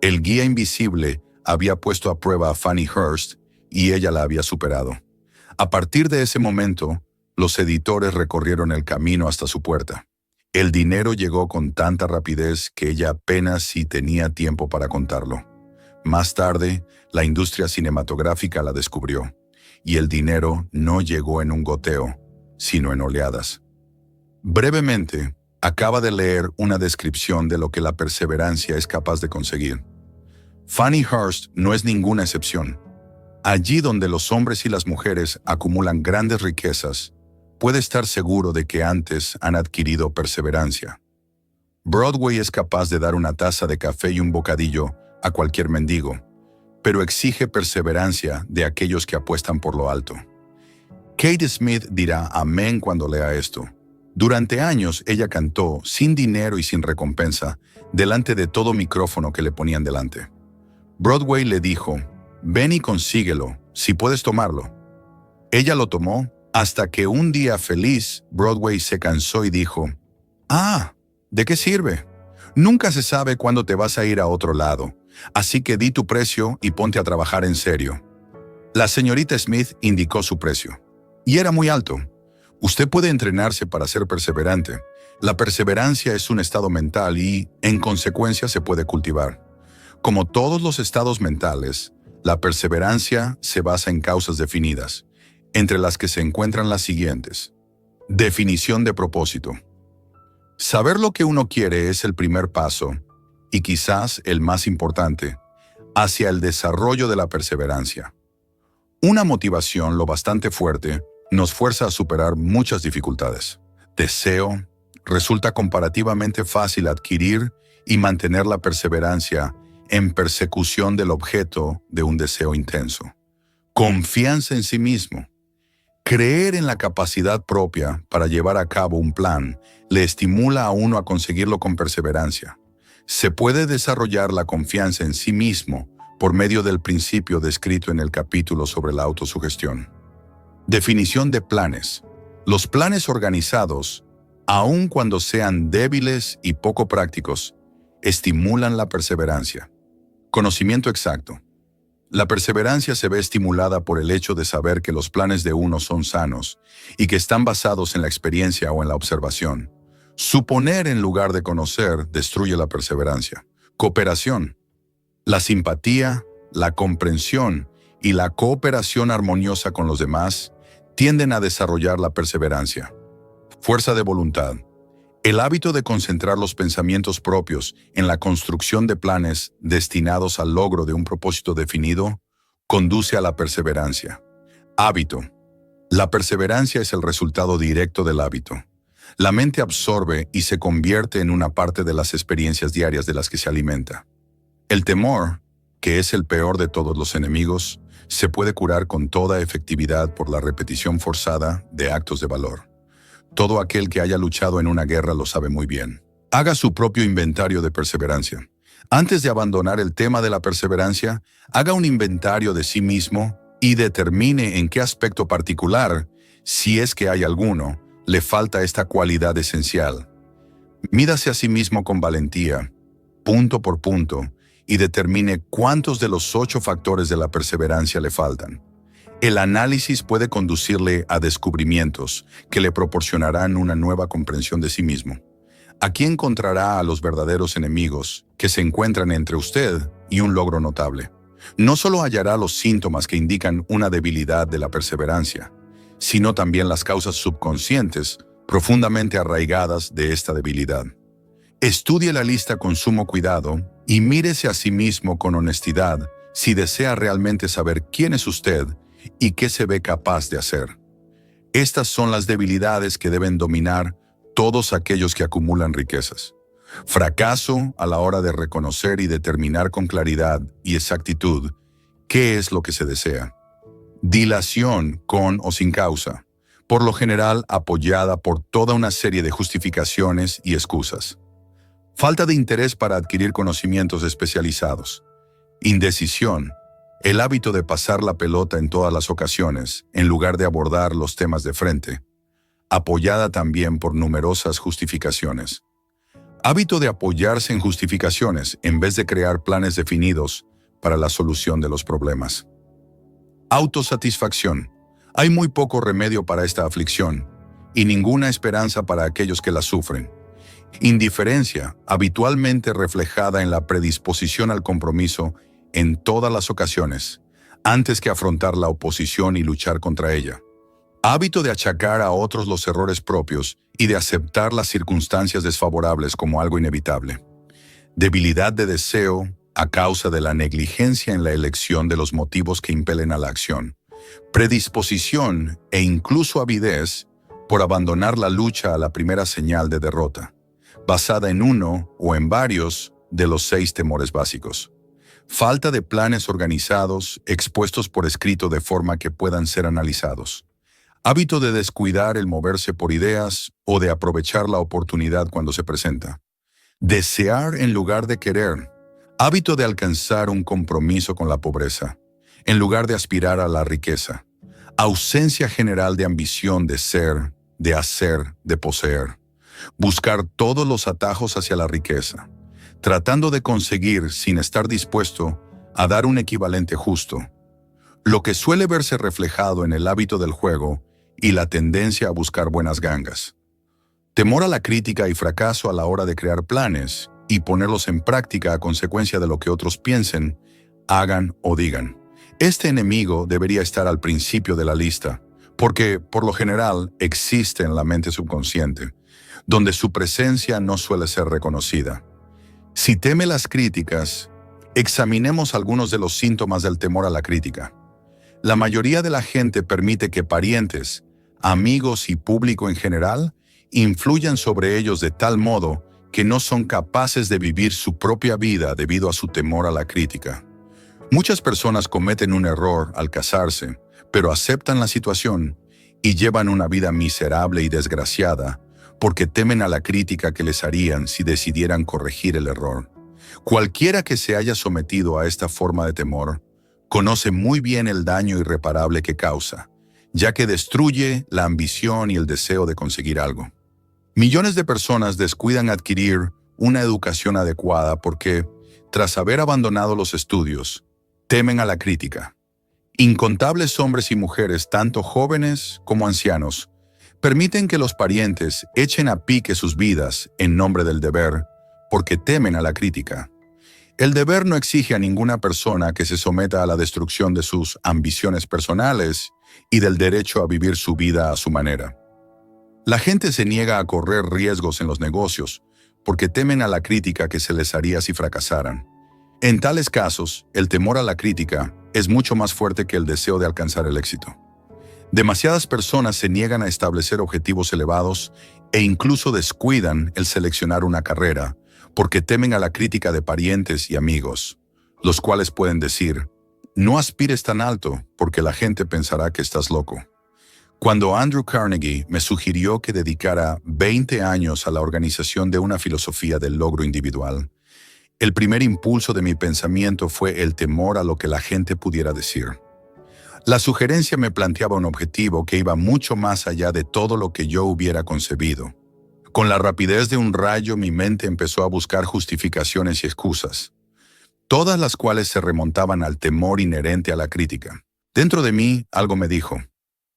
El guía invisible había puesto a prueba a Fannie Hurst y ella la había superado. A partir de ese momento, los editores recorrieron el camino hasta su puerta. El dinero llegó con tanta rapidez que ella apenas si tenía tiempo para contarlo. Más tarde, la industria cinematográfica la descubrió, y el dinero no llegó en un goteo, sino en oleadas. Brevemente, acaba de leer una descripción de lo que la perseverancia es capaz de conseguir. Fannie Hurst no es ninguna excepción. Allí donde los hombres y las mujeres acumulan grandes riquezas, puede estar seguro de que antes han adquirido perseverancia. Broadway es capaz de dar una taza de café y un bocadillo a cualquier mendigo, pero exige perseverancia de aquellos que apuestan por lo alto. Kate Smith dirá amén cuando lea esto. Durante años ella cantó sin dinero y sin recompensa delante de todo micrófono que le ponían delante. Broadway le dijo: «Ven y consíguelo, si puedes tomarlo». Ella lo tomó hasta que un día feliz Broadway se cansó y dijo: «Ah, ¿de qué sirve? Nunca se sabe cuándo te vas a ir a otro lado, así que di tu precio y ponte a trabajar en serio». La señorita Smith indicó su precio, y era muy alto. Usted puede entrenarse para ser perseverante. La perseverancia es un estado mental y, en consecuencia, se puede cultivar. Como todos los estados mentales, la perseverancia se basa en causas definidas, entre las que se encuentran las siguientes. Definición de propósito. Saber lo que uno quiere es el primer paso, y quizás el más importante, hacia el desarrollo de la perseverancia. Una motivación lo bastante fuerte nos fuerza a superar muchas dificultades. Deseo. Resulta comparativamente fácil adquirir y mantener la perseverancia en persecución del objeto de un deseo intenso. Confianza en sí mismo. Creer en la capacidad propia para llevar a cabo un plan le estimula a uno a conseguirlo con perseverancia. Se puede desarrollar la confianza en sí mismo por medio del principio descrito en el capítulo sobre la autosugestión. Definición de planes. Los planes organizados, aun cuando sean débiles y poco prácticos, estimulan la perseverancia. Conocimiento exacto. La perseverancia se ve estimulada por el hecho de saber que los planes de uno son sanos y que están basados en la experiencia o en la observación. Suponer en lugar de conocer destruye la perseverancia. Cooperación. La simpatía, la comprensión y la cooperación armoniosa con los demás tienden a desarrollar la perseverancia. Fuerza de voluntad. El hábito de concentrar los pensamientos propios en la construcción de planes destinados al logro de un propósito definido conduce a la perseverancia. Hábito. La perseverancia es el resultado directo del hábito. La mente absorbe y se convierte en una parte de las experiencias diarias de las que se alimenta. El temor, que es el peor de todos los enemigos, se puede curar con toda efectividad por la repetición forzada de actos de valor. Todo aquel que haya luchado en una guerra lo sabe muy bien. Haga su propio inventario de perseverancia. Antes de abandonar el tema de la perseverancia, haga un inventario de sí mismo y determine en qué aspecto particular, si es que hay alguno, le falta esta cualidad esencial. Mídase a sí mismo con valentía, punto por punto, y determine cuántos de los 8 factores de la perseverancia le faltan. El análisis puede conducirle a descubrimientos que le proporcionarán una nueva comprensión de sí mismo. Aquí encontrará a los verdaderos enemigos que se encuentran entre usted y un logro notable. No solo hallará los síntomas que indican una debilidad de la perseverancia, sino también las causas subconscientes profundamente arraigadas de esta debilidad. Estudie la lista con sumo cuidado y mírese a sí mismo con honestidad si desea realmente saber quién es usted y qué se ve capaz de hacer. Estas son las debilidades que deben dominar todos aquellos que acumulan riquezas. Fracaso a la hora de reconocer y determinar con claridad y exactitud qué es lo que se desea. Dilación con o sin causa, por lo general apoyada por toda una serie de justificaciones y excusas. Falta de interés para adquirir conocimientos especializados. Indecisión, el hábito de pasar la pelota en todas las ocasiones, en lugar de abordar los temas de frente, apoyada también por numerosas justificaciones. Hábito de apoyarse en justificaciones en vez de crear planes definidos para la solución de los problemas. Autosatisfacción. Hay muy poco remedio para esta aflicción y ninguna esperanza para aquellos que la sufren. Indiferencia, habitualmente reflejada en la predisposición al compromiso en todas las ocasiones, antes que afrontar la oposición y luchar contra ella. Hábito de achacar a otros los errores propios y de aceptar las circunstancias desfavorables como algo inevitable. Debilidad de deseo a causa de la negligencia en la elección de los motivos que impelen a la acción. Predisposición e incluso avidez por abandonar la lucha a la primera señal de derrota, basada en uno o en varios de los 6 temores básicos. Falta de planes organizados, expuestos por escrito de forma que puedan ser analizados. Hábito de descuidar el moverse por ideas o de aprovechar la oportunidad cuando se presenta. Desear en lugar de querer. Hábito de alcanzar un compromiso con la pobreza, en lugar de aspirar a la riqueza. Ausencia general de ambición de ser, de hacer, de poseer. Buscar todos los atajos hacia la riqueza, tratando de conseguir sin estar dispuesto a dar un equivalente justo. Lo que suele verse reflejado en el hábito del juego y la tendencia a buscar buenas gangas. Temor a la crítica y fracaso a la hora de crear planes y ponerlos en práctica a consecuencia de lo que otros piensen, hagan o digan. Este enemigo debería estar al principio de la lista, porque, por lo general, existe en la mente subconsciente, donde su presencia no suele ser reconocida. Si teme las críticas, examinemos algunos de los síntomas del temor a la crítica. La mayoría de la gente permite que parientes, amigos y público en general influyan sobre ellos de tal modo que no son capaces de vivir su propia vida debido a su temor a la crítica. Muchas personas cometen un error al casarse, pero aceptan la situación y llevan una vida miserable y desgraciada porque temen a la crítica que les harían si decidieran corregir el error. Cualquiera que se haya sometido a esta forma de temor conoce muy bien el daño irreparable que causa, ya que destruye la ambición y el deseo de conseguir algo. Millones de personas descuidan adquirir una educación adecuada porque, tras haber abandonado los estudios, temen a la crítica. Incontables hombres y mujeres, tanto jóvenes como ancianos, permiten que los parientes echen a pique sus vidas en nombre del deber porque temen a la crítica. El deber no exige a ninguna persona que se someta a la destrucción de sus ambiciones personales y del derecho a vivir su vida a su manera. La gente se niega a correr riesgos en los negocios porque temen a la crítica que se les haría si fracasaran. En tales casos, el temor a la crítica es mucho más fuerte que el deseo de alcanzar el éxito. Demasiadas personas se niegan a establecer objetivos elevados e incluso descuidan el seleccionar una carrera porque temen a la crítica de parientes y amigos, los cuales pueden decir, no aspires tan alto porque la gente pensará que estás loco. Cuando Andrew Carnegie me sugirió que dedicara 20 años a la organización de una filosofía del logro individual, el primer impulso de mi pensamiento fue el temor a lo que la gente pudiera decir. La sugerencia me planteaba un objetivo que iba mucho más allá de todo lo que yo hubiera concebido. Con la rapidez de un rayo, mi mente empezó a buscar justificaciones y excusas, todas las cuales se remontaban al temor inherente a la crítica. Dentro de mí, algo me dijo,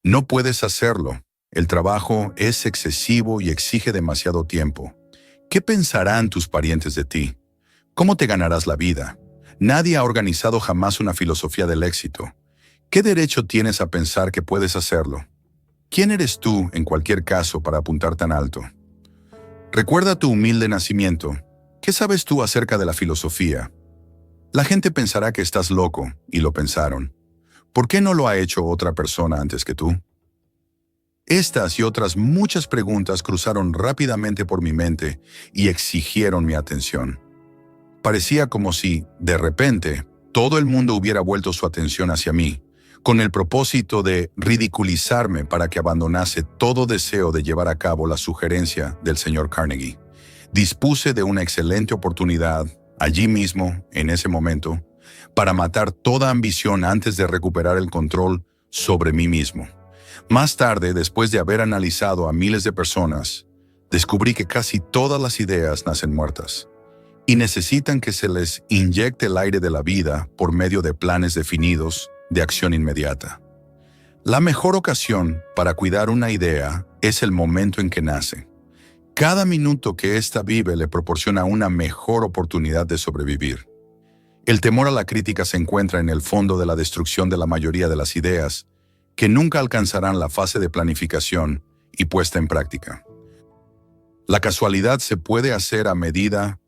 no puedes hacerlo. El trabajo es excesivo y exige demasiado tiempo. ¿Qué pensarán tus parientes de ti? ¿Cómo te ganarás la vida? Nadie ha organizado jamás una filosofía del éxito. ¿Qué derecho tienes a pensar que puedes hacerlo? ¿Quién eres tú, en cualquier caso, para apuntar tan alto? Recuerda tu humilde nacimiento. ¿Qué sabes tú acerca de la filosofía? La gente pensará que estás loco, y lo pensaron. ¿Por qué no lo ha hecho otra persona antes que tú? Estas y otras muchas preguntas cruzaron rápidamente por mi mente y exigieron mi atención. Parecía como si, de repente, todo el mundo hubiera vuelto su atención hacia mí, con el propósito de ridiculizarme para que abandonase todo deseo de llevar a cabo la sugerencia del señor Carnegie. Dispuse de una excelente oportunidad, allí mismo, en ese momento, para matar toda ambición antes de recuperar el control sobre mí mismo. Más tarde, después de haber analizado a miles de personas, descubrí que casi todas las ideas nacen muertas y necesitan que se les inyecte el aire de la vida por medio de planes definidos de acción inmediata. La mejor ocasión para cuidar una idea es el momento en que nace. Cada minuto que ésta vive le proporciona una mejor oportunidad de sobrevivir. El temor a la crítica se encuentra en el fondo de la destrucción de la mayoría de las ideas, que nunca alcanzarán la fase de planificación y puesta en práctica. La casualidad se puede hacer a medida.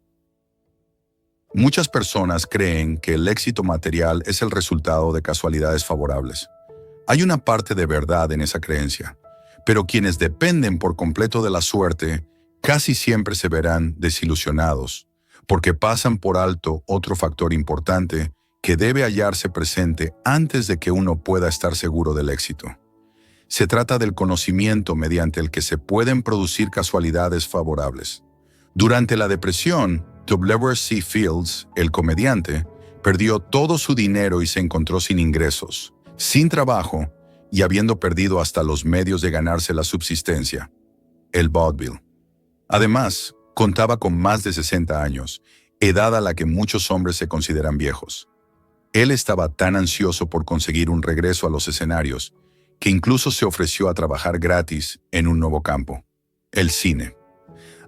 Muchas personas creen que el éxito material es el resultado de casualidades favorables. Hay una parte de verdad en esa creencia, pero quienes dependen por completo de la suerte casi siempre se verán desilusionados, porque pasan por alto otro factor importante que debe hallarse presente antes de que uno pueda estar seguro del éxito. Se trata del conocimiento mediante el que se pueden producir casualidades favorables. Durante la depresión, W. C. Fields, el comediante, perdió todo su dinero y se encontró sin ingresos, sin trabajo y habiendo perdido hasta los medios de ganarse la subsistencia, el vaudeville. Además, contaba con más de 60 años, edad a la que muchos hombres se consideran viejos. Él estaba tan ansioso por conseguir un regreso a los escenarios que incluso se ofreció a trabajar gratis en un nuevo campo, el cine.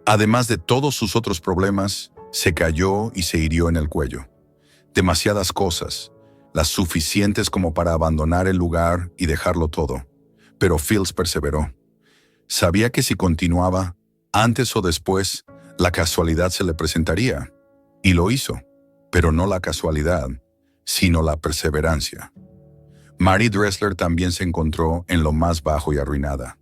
Además de todos sus otros problemas, se cayó y se hirió en el cuello. Demasiadas cosas, las suficientes como para abandonar el lugar y dejarlo todo. Pero Fields perseveró. Sabía que si continuaba, antes o después, la casualidad se le presentaría. Y lo hizo, pero no la casualidad, sino la perseverancia. Mary Dressler también se encontró en lo más bajo y arruinada.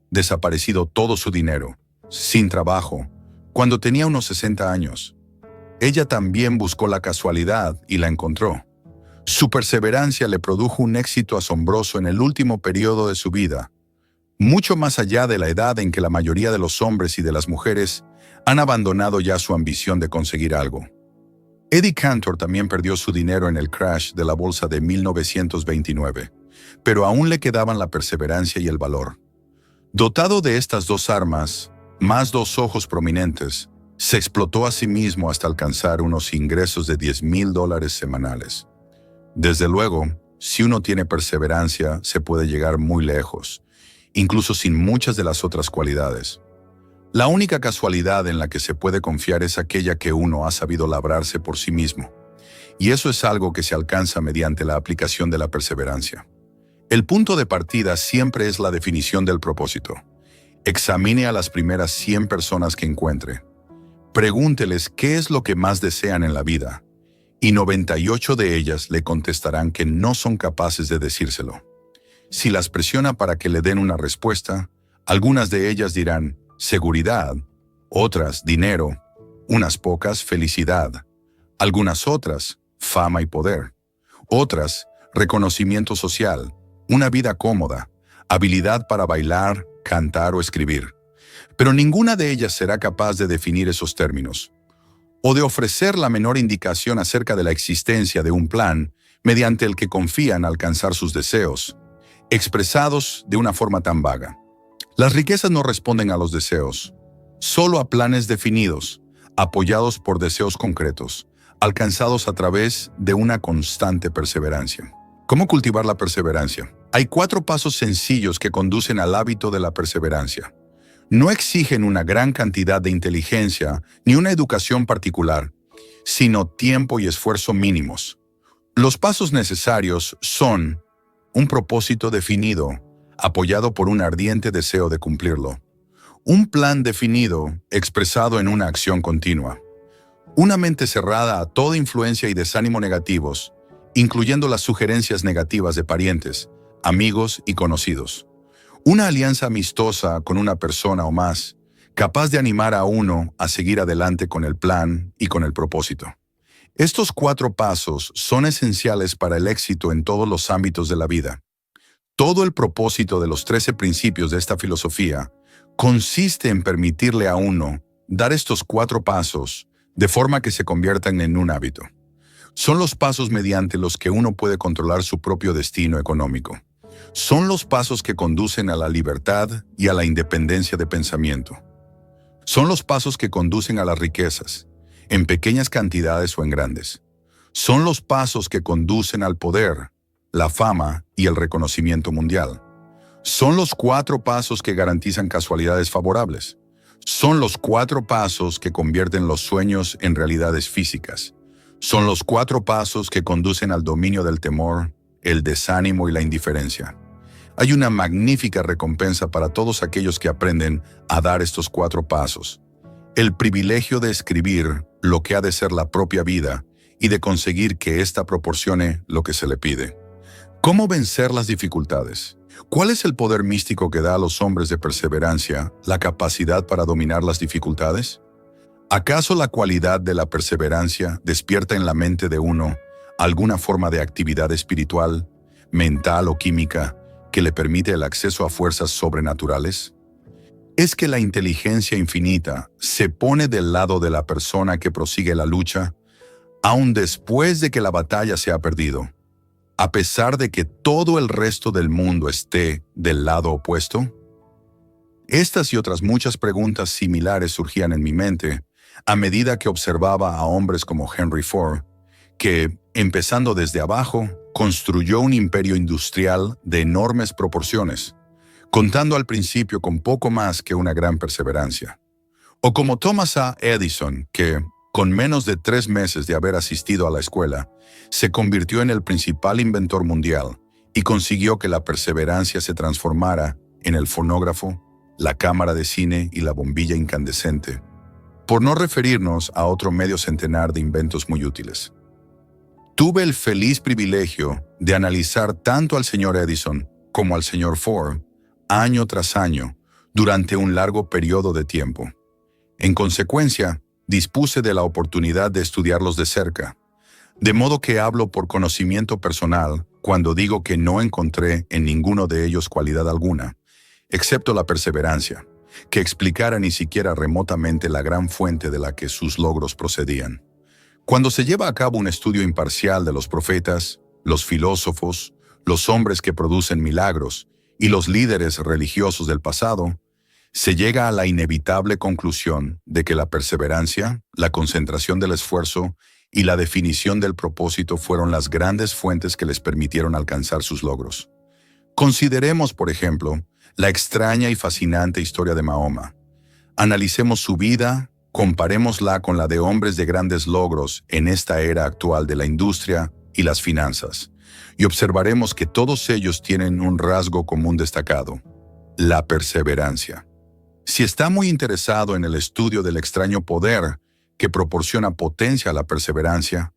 Desaparecido todo su dinero, sin trabajo, cuando tenía unos 60 años. Ella también buscó la casualidad y la encontró. Su perseverancia le produjo un éxito asombroso en el último periodo de su vida, mucho más allá de la edad en que la mayoría de los hombres y de las mujeres han abandonado ya su ambición de conseguir algo. Eddie Cantor también perdió su dinero en el crash de la bolsa de 1929, pero aún le quedaban la perseverancia y el valor. Dotado de estas dos armas, más dos ojos prominentes, se explotó a sí mismo hasta alcanzar unos ingresos de $10,000 semanales. Desde luego, si uno tiene perseverancia, se puede llegar muy lejos, incluso sin muchas de las otras cualidades. La única casualidad en la que se puede confiar es aquella que uno ha sabido labrarse por sí mismo, y eso es algo que se alcanza mediante la aplicación de la perseverancia. El punto de partida siempre es la definición del propósito. Examine a las primeras 100 personas que encuentre. Pregúnteles qué es lo que más desean en la vida, y 98 de ellas le contestarán que no son capaces de decírselo. Si las presiona para que le den una respuesta, algunas de ellas dirán seguridad, otras dinero, unas pocas felicidad, algunas otras fama y poder, otras reconocimiento social, una vida cómoda, habilidad para bailar, cantar o escribir. Pero ninguna de ellas será capaz de definir esos términos, o de ofrecer la menor indicación acerca de la existencia de un plan mediante el que confían alcanzar sus deseos, expresados de una forma tan vaga. Las riquezas no responden a los deseos, solo a planes definidos, apoyados por deseos concretos, alcanzados a través de una constante perseverancia. ¿Cómo cultivar la perseverancia? Hay 4 pasos sencillos que conducen al hábito de la perseverancia. No exigen una gran cantidad de inteligencia ni una educación particular, sino tiempo y esfuerzo mínimos. Los pasos necesarios son un propósito definido, apoyado por un ardiente deseo de cumplirlo. Un plan definido, expresado en una acción continua. Una mente cerrada a toda influencia y desánimo negativos, incluyendo las sugerencias negativas de parientes, amigos y conocidos. Una alianza amistosa con una persona o más, capaz de animar a uno a seguir adelante con el plan y con el propósito. Estos 4 pasos son esenciales para el éxito en todos los ámbitos de la vida. Todo el propósito de los 13 principios de esta filosofía consiste en permitirle a uno dar estos 4 pasos de forma que se conviertan en un hábito. Son los pasos mediante los que uno puede controlar su propio destino económico. Son los pasos que conducen a la libertad y a la independencia de pensamiento. Son los pasos que conducen a las riquezas, en pequeñas cantidades o en grandes. Son los pasos que conducen al poder, la fama y el reconocimiento mundial. Son los 4 pasos que garantizan casualidades favorables. Son los 4 pasos que convierten los sueños en realidades físicas. Son los 4 pasos que conducen al dominio del temor, el desánimo y la indiferencia. Hay una magnífica recompensa para todos aquellos que aprenden a dar estos 4 pasos. El privilegio de escribir lo que ha de ser la propia vida y de conseguir que ésta proporcione lo que se le pide. ¿Cómo vencer las dificultades? ¿Cuál es el poder místico que da a los hombres de perseverancia la capacidad para dominar las dificultades? ¿Acaso la cualidad de la perseverancia despierta en la mente de uno alguna forma de actividad espiritual, mental o química que le permite el acceso a fuerzas sobrenaturales? ¿Es que la inteligencia infinita se pone del lado de la persona que prosigue la lucha, aun después de que la batalla se ha perdido, a pesar de que todo el resto del mundo esté del lado opuesto? Estas y otras muchas preguntas similares surgían en mi mente a medida que observaba a hombres como Henry Ford, que, empezando desde abajo, construyó un imperio industrial de enormes proporciones, contando al principio con poco más que una gran perseverancia. O como Thomas A. Edison, que, con menos de 3 meses de haber asistido a la escuela, se convirtió en el principal inventor mundial y consiguió que la perseverancia se transformara en el fonógrafo, la cámara de cine y la bombilla incandescente, por no referirnos a otro medio centenar de inventos muy útiles. Tuve el feliz privilegio de analizar tanto al señor Edison como al señor Ford, año tras año, durante un largo periodo de tiempo. En consecuencia, dispuse de la oportunidad de estudiarlos de cerca, de modo que hablo por conocimiento personal cuando digo que no encontré en ninguno de ellos cualidad alguna, excepto la perseverancia, que explicara ni siquiera remotamente la gran fuente de la que sus logros procedían. Cuando se lleva a cabo un estudio imparcial de los profetas, los filósofos, los hombres que producen milagros y los líderes religiosos del pasado, se llega a la inevitable conclusión de que la perseverancia, la concentración del esfuerzo y la definición del propósito fueron las grandes fuentes que les permitieron alcanzar sus logros. Consideremos, por ejemplo, la extraña y fascinante historia de Mahoma. Analicemos su vida, comparémosla con la de hombres de grandes logros en esta era actual de la industria y las finanzas, y observaremos que todos ellos tienen un rasgo común destacado: la perseverancia. Si está muy interesado en el estudio del extraño poder que proporciona potencia a la perseverancia,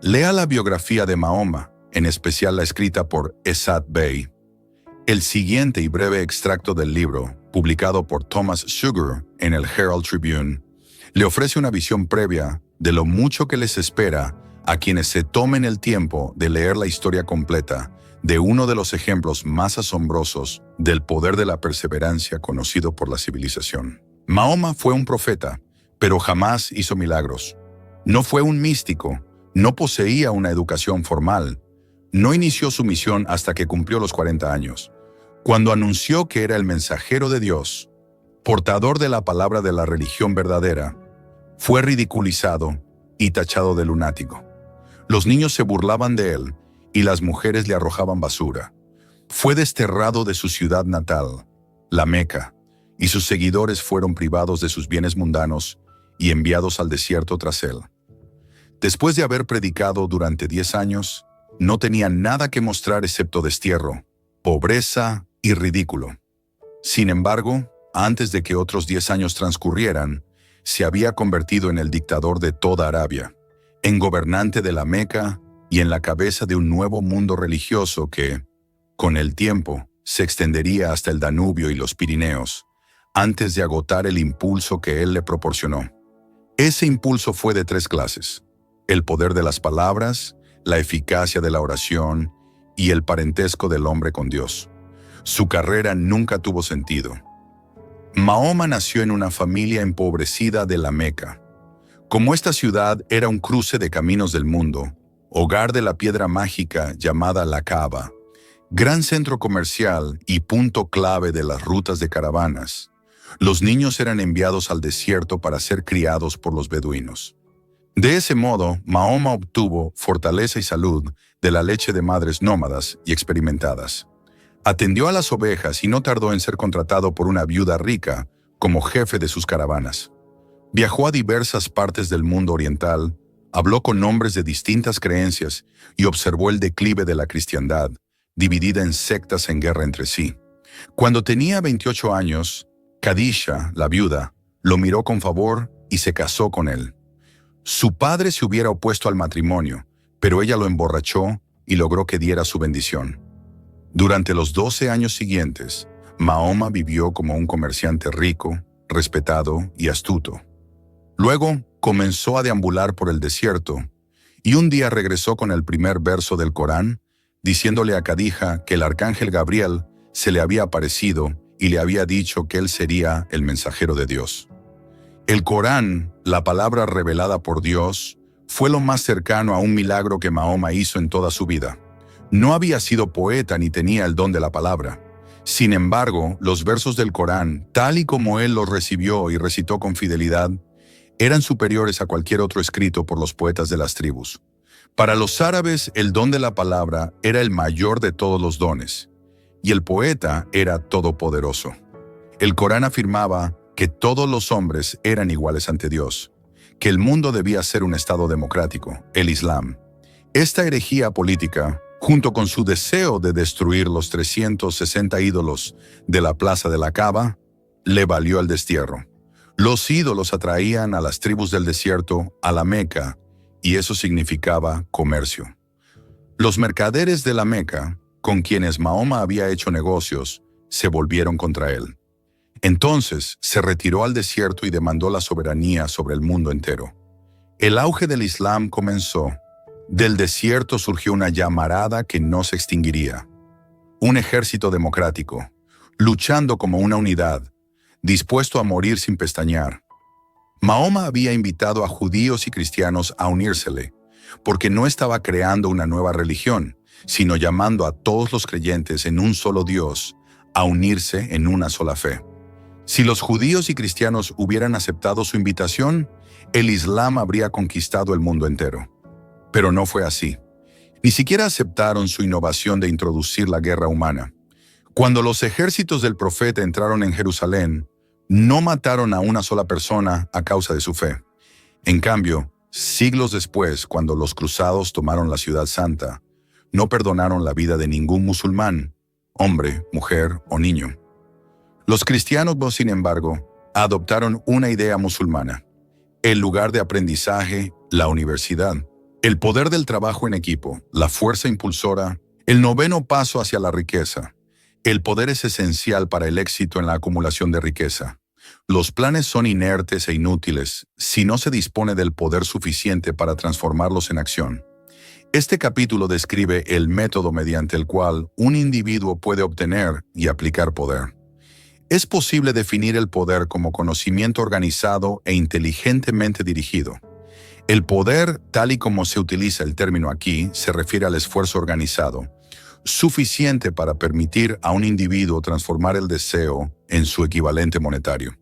lea la biografía de Mahoma, en especial la escrita por Esad Bey. El siguiente y breve extracto del libro, publicado por Thomas Sugar en el Herald Tribune, le ofrece una visión previa de lo mucho que les espera a quienes se tomen el tiempo de leer la historia completa de uno de los ejemplos más asombrosos del poder de la perseverancia conocido por la civilización. Mahoma fue un profeta, pero jamás hizo milagros. No fue un místico, no poseía una educación formal, no inició su misión hasta que cumplió los 40 años, cuando anunció que era el mensajero de Dios, portador de la palabra de la religión verdadera. Fue ridiculizado y tachado de lunático. Los niños se burlaban de él y las mujeres le arrojaban basura. Fue desterrado de su ciudad natal, la Meca, y sus seguidores fueron privados de sus bienes mundanos y enviados al desierto tras él. Después de haber predicado durante 10 años, no tenía nada que mostrar excepto destierro, pobreza y ridículo. Sin embargo, antes de que otros 10 años transcurrieran, se había convertido en el dictador de toda Arabia, en gobernante de la Meca y en la cabeza de un nuevo mundo religioso que, con el tiempo, se extendería hasta el Danubio y los Pirineos, antes de agotar el impulso que él le proporcionó. Ese impulso fue de 3 clases: el poder de las palabras, la eficacia de la oración y el parentesco del hombre con Dios. Su carrera nunca tuvo sentido. Mahoma nació en una familia empobrecida de la Meca. Como esta ciudad era un cruce de caminos del mundo, hogar de la piedra mágica llamada la Kaaba, gran centro comercial y punto clave de las rutas de caravanas, los niños eran enviados al desierto para ser criados por los beduinos. De ese modo, Mahoma obtuvo fortaleza y salud de la leche de madres nómadas y experimentadas. Atendió a las ovejas y no tardó en ser contratado por una viuda rica como jefe de sus caravanas. Viajó a diversas partes del mundo oriental, habló con hombres de distintas creencias y observó el declive de la cristiandad, dividida en sectas en guerra entre sí. Cuando tenía 28 años, Khadija, la viuda, lo miró con favor y se casó con él. Su padre se hubiera opuesto al matrimonio, pero ella lo emborrachó y logró que diera su bendición. Durante los 12 años siguientes, Mahoma vivió como un comerciante rico, respetado y astuto. Luego comenzó a deambular por el desierto y un día regresó con el primer verso del Corán, diciéndole a Khadija que el arcángel Gabriel se le había aparecido y le había dicho que él sería el mensajero de Dios. El Corán, la palabra revelada por Dios, fue lo más cercano a un milagro que Mahoma hizo en toda su vida. No había sido poeta ni tenía el don de la palabra. Sin embargo, los versos del Corán, tal y como él los recibió y recitó con fidelidad, eran superiores a cualquier otro escrito por los poetas de las tribus. Para los árabes, el don de la palabra era el mayor de todos los dones, y el poeta era todopoderoso. El Corán afirmaba que todos los hombres eran iguales ante Dios, que el mundo debía ser un estado democrático, el Islam. Esta herejía política, junto con su deseo de destruir los 360 ídolos de la plaza de la Kaaba, le valió el destierro. Los ídolos atraían a las tribus del desierto a la Meca, y eso significaba comercio. Los mercaderes de la Meca, con quienes Mahoma había hecho negocios, se volvieron contra él. Entonces se retiró al desierto y demandó la soberanía sobre el mundo entero. El auge del Islam comenzó. Del desierto surgió una llamarada que no se extinguiría. Un ejército democrático, luchando como una unidad, dispuesto a morir sin pestañear. Mahoma había invitado a judíos y cristianos a unírsele, porque no estaba creando una nueva religión, sino llamando a todos los creyentes en un solo Dios a unirse en una sola fe. Si los judíos y cristianos hubieran aceptado su invitación, el Islam habría conquistado el mundo entero. Pero no fue así. Ni siquiera aceptaron su innovación de introducir la guerra humana. Cuando los ejércitos del profeta entraron en Jerusalén, no mataron a una sola persona a causa de su fe. En cambio, siglos después, cuando los cruzados tomaron la ciudad santa, no perdonaron la vida de ningún musulmán, hombre, mujer o niño. Los cristianos, sin embargo, adoptaron una idea musulmana: el lugar de aprendizaje, la universidad, el poder del trabajo en equipo, la fuerza impulsora, el noveno paso hacia la riqueza. El poder es esencial para el éxito en la acumulación de riqueza. Los planes son inertes e inútiles si no se dispone del poder suficiente para transformarlos en acción. Este capítulo describe el método mediante el cual un individuo puede obtener y aplicar poder. Es posible definir el poder como conocimiento organizado e inteligentemente dirigido. El poder, tal y como se utiliza el término aquí, se refiere al esfuerzo organizado, suficiente para permitir a un individuo transformar el deseo en su equivalente monetario.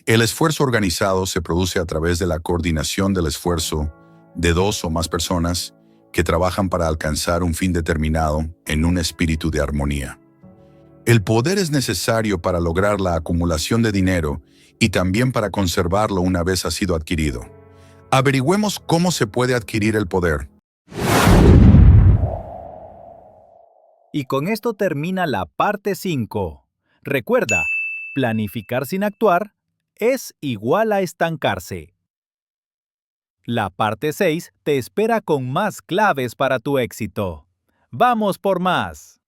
El esfuerzo organizado se produce a través de la coordinación del esfuerzo de dos o más personas que trabajan para alcanzar un fin determinado en un espíritu de armonía. El poder es necesario para lograr la acumulación de dinero y también para conservarlo una vez ha sido adquirido. Averigüemos cómo se puede adquirir el poder. Y con esto termina la parte 5. Recuerda, planificar sin actuar es igual a estancarse. La parte 6 te espera con más claves para tu éxito. ¡Vamos por más!